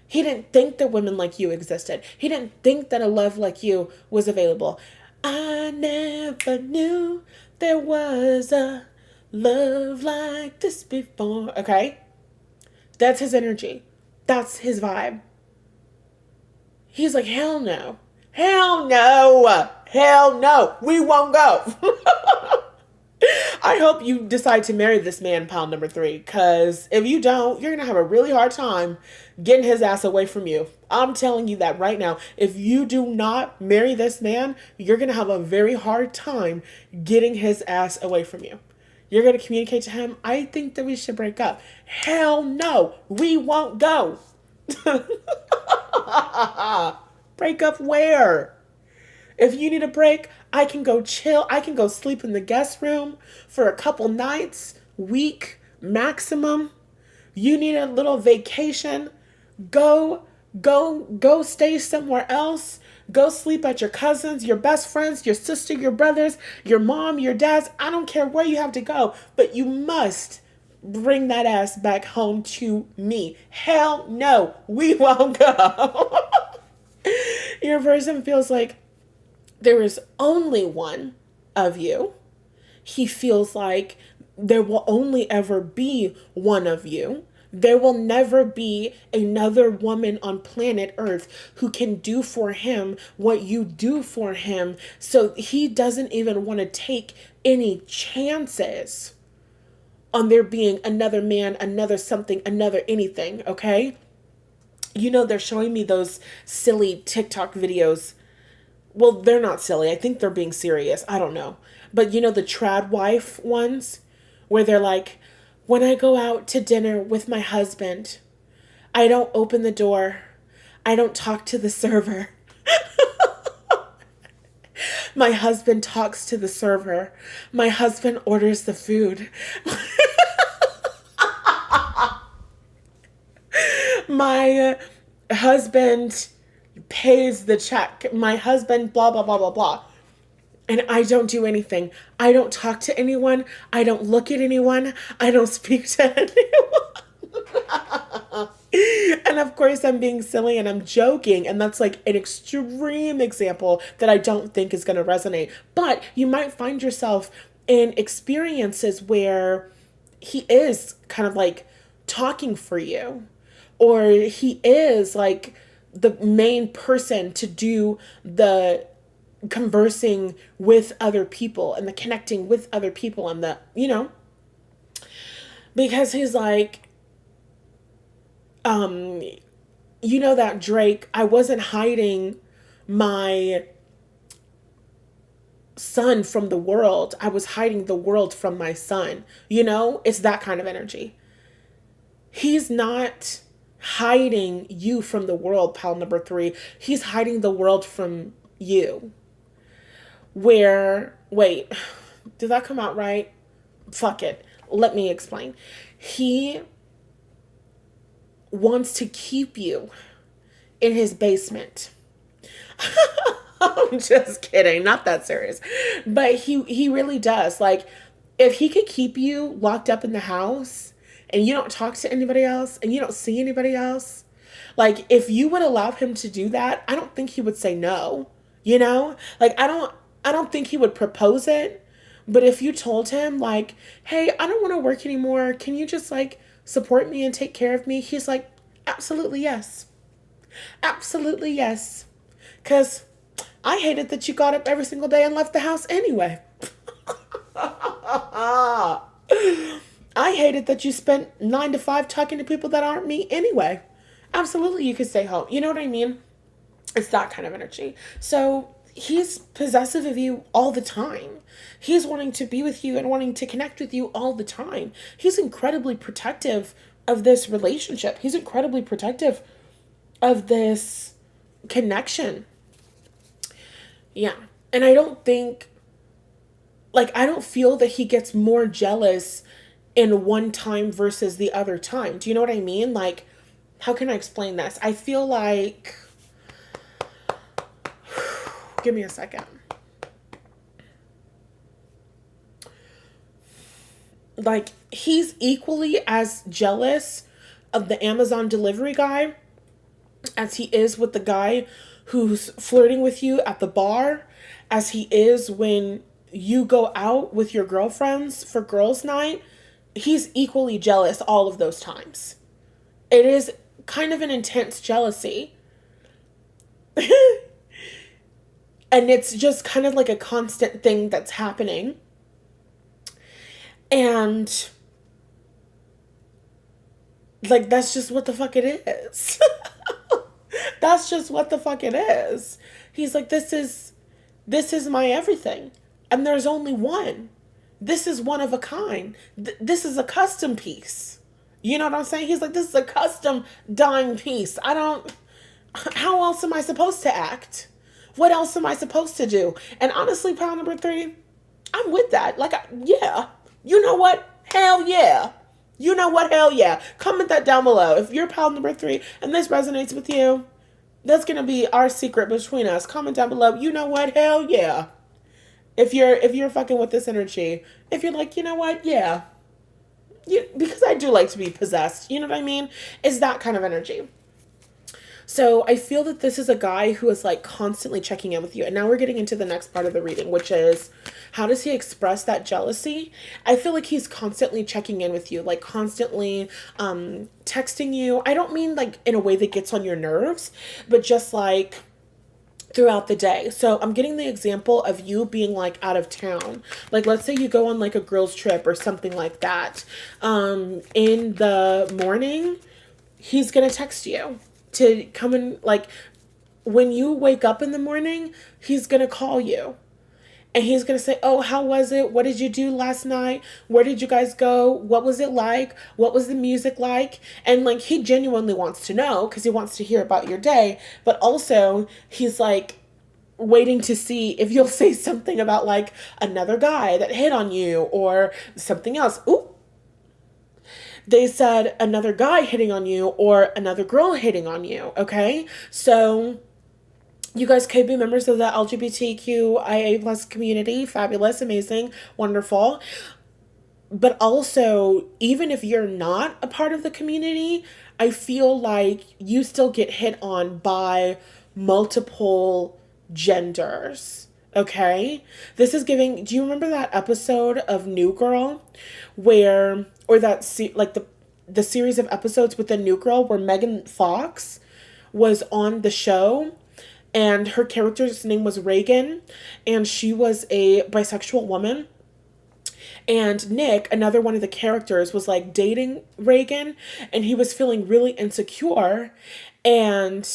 He didn't think that women like you existed. He didn't think that a love like you was available. I never knew there was a love like this before. Okay? That's his energy. That's his vibe. He's like, hell no. Hell no. Hell no. We won't go. I hope you decide to marry this man, pound number 3, because if you don't, you're going to have a really hard time getting his ass away from you. I'm telling you that right now. If you do not marry this man, you're going to have a very hard time getting his ass away from you. You're going to communicate to him, I think that we should break up. Hell no, we won't go. Break up where? If you need a break, I can go chill. I can go sleep in the guest room for a couple nights, week maximum. You need a little vacation. Go, go stay somewhere else. Go sleep at your cousins, your best friends, your sister, your brothers, your mom, your dad's. I don't care where you have to go, but you must bring that ass back home to me. Hell no, we won't go. Your person feels like there is only one of you. He feels like there will only ever be one of you. There will never be another woman on planet Earth who can do for him what you do for him. So he doesn't even want to take any chances on there being another man, another something, another anything, okay? You know, they're showing me those silly TikTok videos. Well, they're not silly. I think they're being serious. I don't know. But you know, the trad wife ones where they're like, when I go out to dinner with my husband, I don't open the door. I don't talk to the server. My husband talks to the server. My husband orders the food. My husband pays the check. My husband, blah, blah, blah, blah, blah. And I don't do anything. I don't talk to anyone. I don't look at anyone. I don't speak to anyone. And of course, I'm being silly and I'm joking. And that's like an extreme example that I don't think is going to resonate. But you might find yourself in experiences where he is kind of like talking for you, or he is like the main person to do the conversing with other people and the connecting with other people and the, you know, because he's like, you know, that Drake, I wasn't hiding my son from the world. I was hiding the world from my son. You know, it's that kind of energy. He's not hiding you from the world, pal number 3. He's hiding the world from you. Where, wait, did that come out right? Fuck it. Let me explain. He wants to keep you in his basement. I'm just kidding. Not that serious. But he really does. Like, if he could keep you locked up in the house and you don't talk to anybody else and you don't see anybody else, like, if you would allow him to do that, I don't think he would say no. You know? Like, I don't think he would propose it. But if you told him, like, hey, I don't want to work anymore. Can you just, like, support me and take care of me? He's like, absolutely yes. Absolutely yes. Because I hated that you got up every single day and left the house anyway. I hated that you spent 9 to 5 talking to people that aren't me anyway. Absolutely, you could stay home. You know what I mean? It's that kind of energy. So he's possessive of you all the time. He's wanting to be with you and wanting to connect with you all the time. He's incredibly protective of this relationship. He's incredibly protective of this connection. Yeah. And I don't think, like, I don't feel that he gets more jealous in one time versus the other time. Do you know what I mean? Like, how can I explain this? I feel like, give me a second. Like, he's equally as jealous of the Amazon delivery guy as he is with the guy who's flirting with you at the bar, as he is when you go out with your girlfriends for girls' night. He's equally jealous all of those times. It is kind of an intense jealousy. And it's just kind of like a constant thing that's happening. And, like, that's just what the fuck it is. That's just what the fuck it is. He's like, this is my everything. And there's only one. This is one of a kind. This is a custom piece. You know what I'm saying? He's like, this is a custom dime piece. I don't, how else am I supposed to act? What else am I supposed to do? And honestly, pile number three, I'm with that. Like, yeah. You know what? Hell yeah. You know what? Hell yeah. Comment that down below. If you're pile number three and this resonates with you, that's gonna be our secret between us. Comment down below. You know what? Hell yeah. If you're fucking with this energy, if you're like, you know what? Yeah. Because I do like to be possessed. You know what I mean? It's that kind of energy. So I feel that this is a guy who is like constantly checking in with you. And now we're getting into the next part of the reading, which is how does he express that jealousy? I feel like he's constantly checking in with you, like constantly texting you. I don't mean like in a way that gets on your nerves, but just like throughout the day. So I'm getting the example of you being like out of town. Like let's say you go on like a girls trip or something like that. In the morning, he's going to text you to come in. Like when you wake up in the morning, he's going to call you. And he's going to say, oh, how was it? What did you do last night? Where did you guys go? What was it like? What was the music like? And like, he genuinely wants to know because he wants to hear about your day. But also, he's like waiting to see if you'll say something about like another guy that hit on you or something else. Ooh. They said another guy hitting on you or another girl hitting on you. Okay. So you guys could be members of the LGBTQIA plus community. Fabulous, amazing, wonderful. But also, even if you're not a part of the community, I feel like you still get hit on by multiple genders. Okay? This is giving, do you remember that episode of New Girl where, or that, like the series of episodes with the New Girl where Megan Fox was on the show and her character's name was Reagan, and she was a bisexual woman. And Nick, another one of the characters, was like dating Reagan, and he was feeling really insecure. And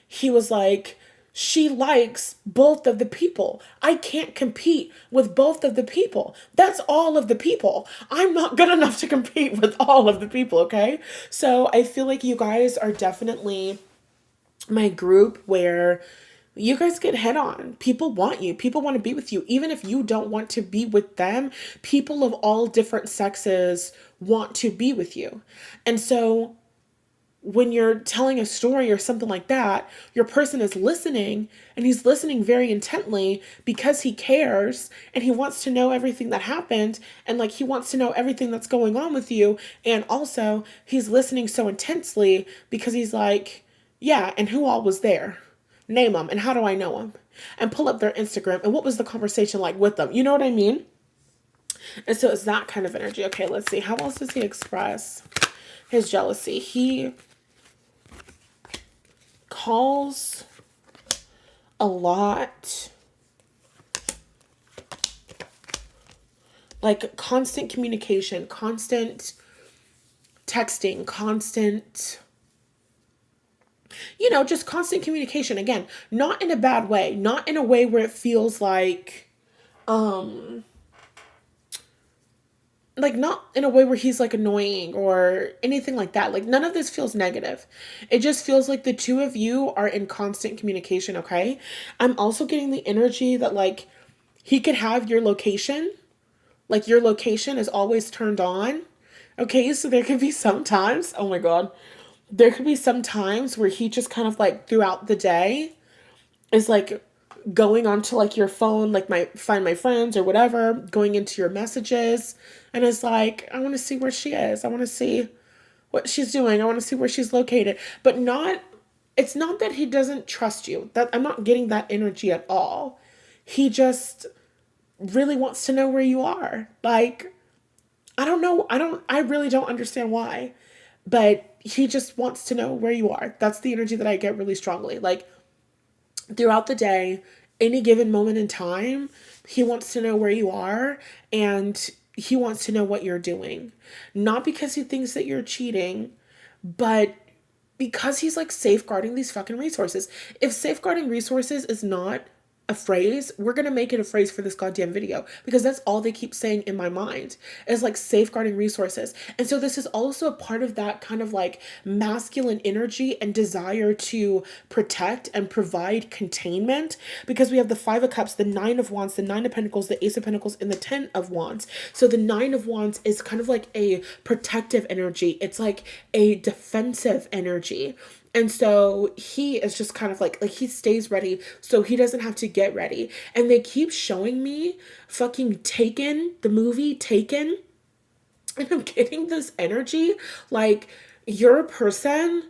he was like, she likes both of the people. I can't compete with both of the people. That's all of the people. I'm not good enough to compete with all of the people, okay? So I feel like you guys are definitely my group where you guys get head on. People want you. People want to be with you. Even if you don't want to be with them, people of all different sexes want to be with you. And so when you're telling a story or something like that, your person is listening, and he's listening very intently because he cares and he wants to know everything that happened, and like he wants to know everything that's going on with you. And also he's listening so intensely because he's like, yeah, and who all was there? Name them, and how do I know them? And pull up their Instagram, and what was the conversation like with them? You know what I mean? And so it's that kind of energy. Okay, let's see. How else does he express his jealousy? He calls a lot, like constant communication, constant texting, constant, just constant communication. Again, not in a bad way, not in a way where it feels like not in a way where he's like annoying or anything like that. Like none of this feels negative. It just feels like the two of you are in constant communication, okay? I'm also getting the energy that like he could have your location. Like your location is always turned on. Okay, so there could be some times, oh my God, there could be some times where he just kind of like throughout the day is like going onto like your phone, like my Find My Friends or whatever, going into your messages, and is like, I want to see where she is. I want to see what she's doing. I want to see where she's located. But it's not that he doesn't trust you. That I'm not getting that energy at all. He just really wants to know where you are. Like, I don't know. I really don't understand why. But he just wants to know where you are. That's the energy that I get really strongly. Like, throughout the day, any given moment in time, he wants to know where you are, and he wants to know what you're doing. Not because he thinks that you're cheating, but because he's like safeguarding these fucking resources. If safeguarding resources is not a phrase, we're gonna make it a phrase for this goddamn video because that's all they keep saying in my mind is like safeguarding resources. And so this is also a part of that kind of like masculine energy and desire to protect and provide containment, because we have the Five of Cups, the Nine of Wands, the Nine of Pentacles, the Ace of Pentacles, and the Ten of Wands. So the Nine of Wands is kind of like a protective energy. It's like a defensive energy. And so he is just kind of like he stays ready so he doesn't have to get ready. And they keep showing me fucking Taken, the movie Taken. And I'm getting this energy like you're a person.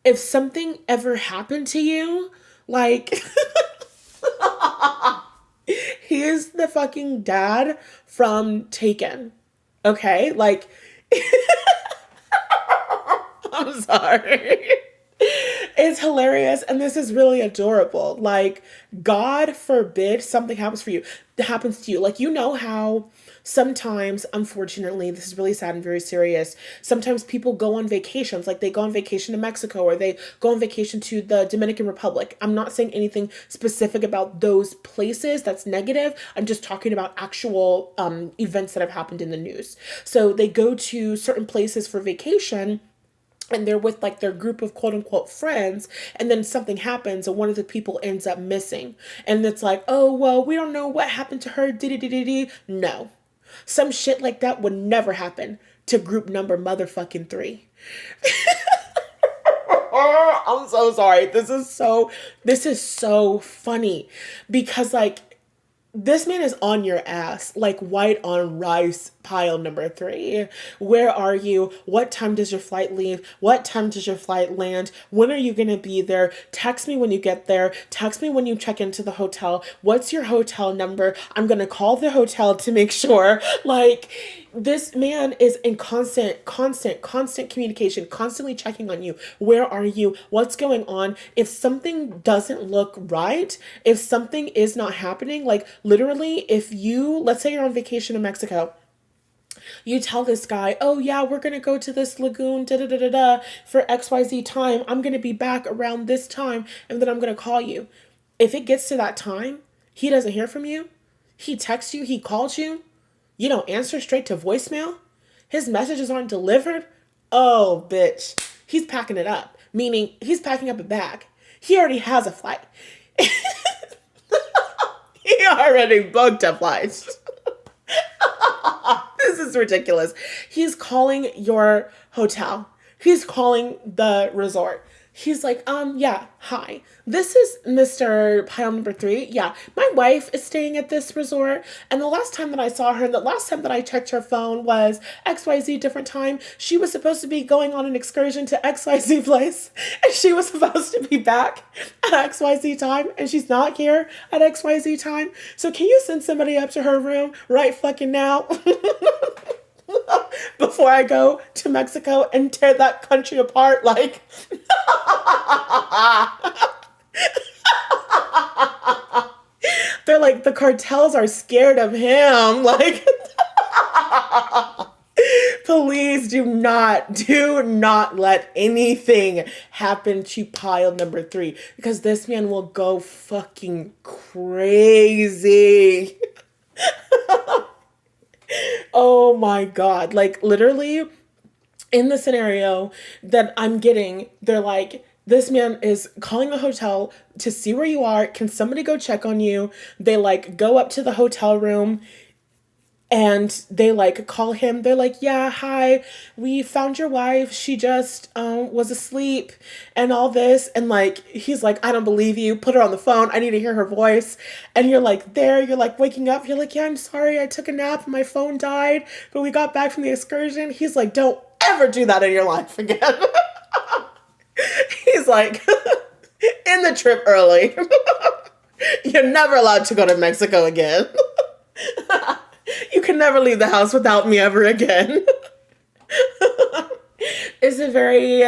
If something ever happened to you, like he is the fucking dad from Taken. Okay? Like I'm sorry. It's hilarious and this is really adorable. Like, God forbid something happens to you. Like, you know how sometimes, unfortunately, this is really sad and very serious. Sometimes people go on vacations, like they go on vacation to Mexico or they go on vacation to the Dominican Republic. I'm not saying anything specific about those places that's negative. I'm just talking about actual events that have happened in the news. So they go to certain places for vacation and they're with like their group of quote unquote friends, and then something happens and one of the people ends up missing. And it's like, oh, well, we don't know what happened to her. No. Some shit like that would never happen to group number motherfucking 3. I'm so sorry. This is so funny because like this man is on your ass, like white on rice, pile number 3. Where are you? What time does your flight leave? What time does your flight land? When are you going to be there? Text me when you get there. Text me when you check into the hotel. What's your hotel number? I'm going to call the hotel to make sure. Like, this man is in constant communication, constantly checking on you. Where are you? What's going on? If something doesn't look right, if something is not happening, like literally, if you, let's say you're on vacation in Mexico, you tell this guy, oh yeah, we're going to go to this lagoon, for XYZ time. I'm going to be back around this time and then I'm going to call you. If it gets to that time, he doesn't hear from you. He texts you, he calls you. You don't answer straight to voicemail. His messages aren't delivered. Oh, bitch. He's packing it up. Meaning he's packing up a bag. He already has a flight. He already booked a flight. This is ridiculous. He's calling your hotel. He's calling the resort. He's like, yeah, hi. This is Mr. Pile number 3. Yeah, my wife is staying at this resort. And the last time that I saw her, the last time that I checked her phone was XYZ different time. She was supposed to be going on an excursion to XYZ place. And she was supposed to be back at XYZ time. And she's not here at XYZ time. So can you send somebody up to her room right fucking now? Before I go to Mexico and tear that country apart, like they're like, the cartels are scared of him. Like, please do not let anything happen to pile number 3 because this man will go fucking crazy. Oh my God. Like literally in the scenario that I'm getting, they're like, this man is calling the hotel to see where you are. Can somebody go check on you? They like go up to the hotel room and they like call him. They're like, yeah, hi, we found your wife. She just was asleep and all this. And like, he's like, I don't believe you. Put her on the phone. I need to hear her voice. And you're like there, you're like waking up. You're like, yeah, I'm sorry. I took a nap and my phone died, but we got back from the excursion. He's like, don't ever do that in your life again. He's like, in the trip early. You're never allowed to go to Mexico again. You can never leave the house without me ever again. It's a very,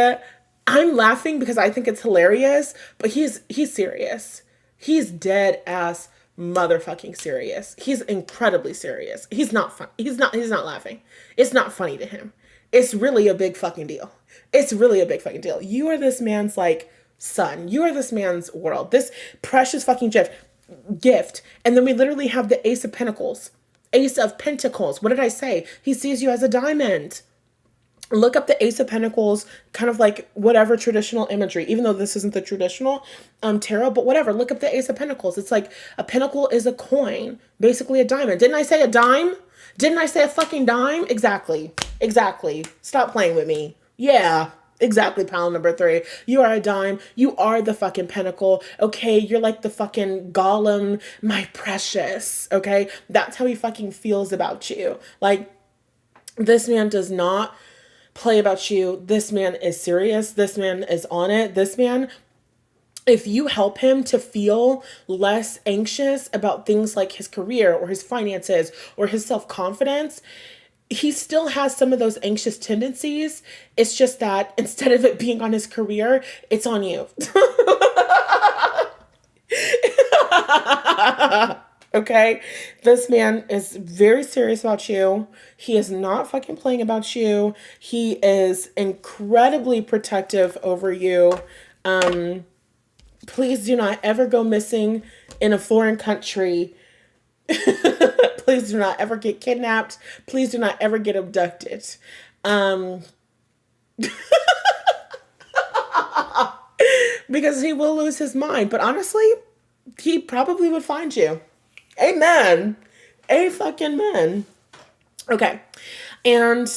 I'm laughing because I think it's hilarious, but he's serious. He's dead ass motherfucking serious. He's incredibly serious. He's not fun. He's not laughing. It's not funny to him. It's really a big fucking deal. It's really a big fucking deal. You are this man's like son. You are this man's world. This precious fucking gift. gift. And then we literally have the Ace of Pentacles. Ace of Pentacles. What did I say? He sees you as a diamond. Look up the Ace of Pentacles, kind of like whatever traditional imagery, even though this isn't the traditional tarot, but whatever. Look up the Ace of Pentacles. It's like a pentacle is a coin, basically a diamond. Didn't I say a dime? Didn't I say a fucking dime? Exactly. Exactly. Stop playing with me. Yeah. Exactly, pal number 3. You are a dime. You are the fucking pentacle. Okay, you're like the fucking golem, my precious. Okay, that's how he fucking feels about you. Like, this man does not play about you. This man is serious. This man is on it. This man, if you help him to feel less anxious about things like his career or his finances or his self-confidence, he still has some of those anxious tendencies. It's just that instead of it being on his career, it's on you. Okay? This man is very serious about you. He is not fucking playing about you. He is incredibly protective over you. Please do not ever go missing in a foreign country. Please do not ever get kidnapped. Please do not ever get abducted. Because he will lose his mind. But honestly, he probably would find you. Amen. A fucking man. Okay. And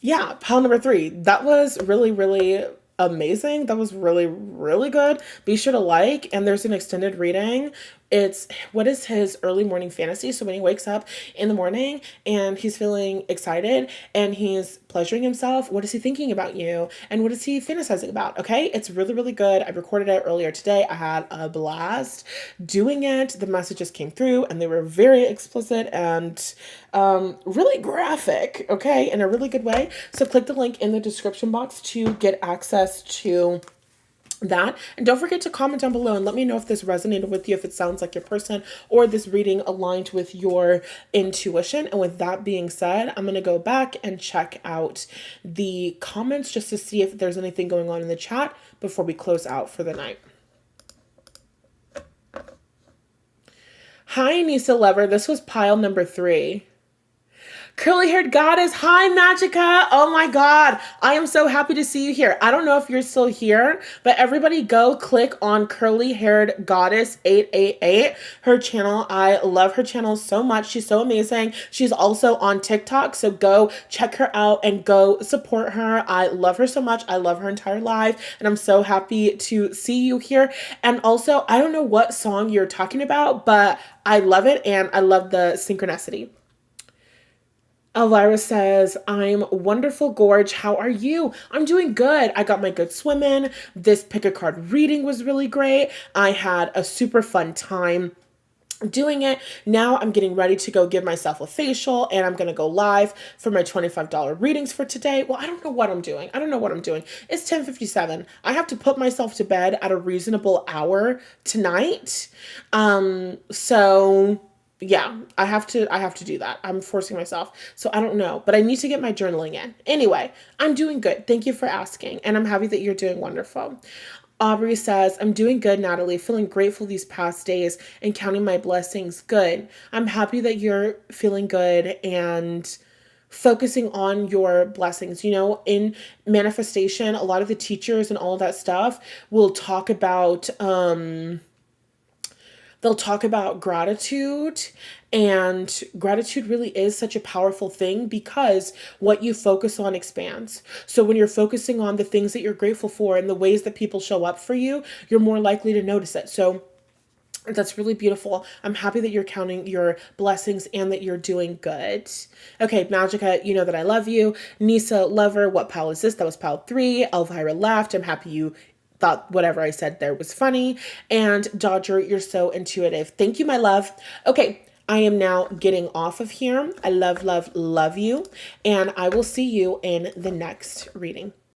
yeah, pile number 3. That was really, really amazing. That was really, really good. Be sure to like, and there's an extended reading. It's what is his early morning fantasy. So when he wakes up in the morning and he's feeling excited and he's pleasuring himself, what is he thinking about you? And what is he fantasizing about? Okay. It's really, really good. I recorded it earlier today. I had a blast doing it. The messages came through and they were very explicit and really graphic. Okay. In a really good way. So click the link in the description box to get access to that. And don't forget to comment down below and let me know if this resonated with you, if it sounds like your person, or this reading aligned with your intuition. And with that being said, I'm going to go back and check out the comments just to see if there's anything going on in the chat before we close out for the night. Hi, Nisa Lover. This was pile number 3. Curly-haired goddess. Hi, Magica. Oh my God. I am so happy to see you here. I don't know if you're still here, but everybody go click on Curly-haired goddess 888. Her channel. I love her channel so much. She's so amazing. She's also on TikTok. So go check her out and go support her. I love her so much. I love her entire life. And I'm so happy to see you here. And also, I don't know what song you're talking about, but I love it. And I love the synchronicity. Elvira says, I'm wonderful, Gorge. How are you? I'm doing good. I got my good swim in. This pick a card reading was really great. I had a super fun time doing it. Now I'm getting ready to go give myself a facial and I'm going to go live for my $25 readings for today. Well, I don't know what I'm doing. It's 10:57. I have to put myself to bed at a reasonable hour tonight. So yeah, I have to do that. I'm forcing myself. So I don't know, but I need to get my journaling in. Anyway, I'm doing good. Thank you for asking. And I'm happy that you're doing wonderful. Aubrey says, I'm doing good, Natalie. Feeling grateful these past days and counting my blessings. Good. I'm happy that you're feeling good and focusing on your blessings. You know, in manifestation, a lot of the teachers and all of that stuff will talk about, they'll talk about gratitude, and gratitude really is such a powerful thing because what you focus on expands. So when you're focusing on the things that you're grateful for and the ways that people show up for you, you're more likely to notice it. So that's really beautiful. I'm happy that you're counting your blessings and that you're doing good. Okay, Magica, you know that I love you. Nisa Lover, what pile is this? That was pile 3. Elvira laughed. I'm happy you thought whatever I said there was funny. And Dodger, you're so intuitive. Thank you, my love. Okay, I am now getting off of here. I love, love, love you. And I will see you in the next reading.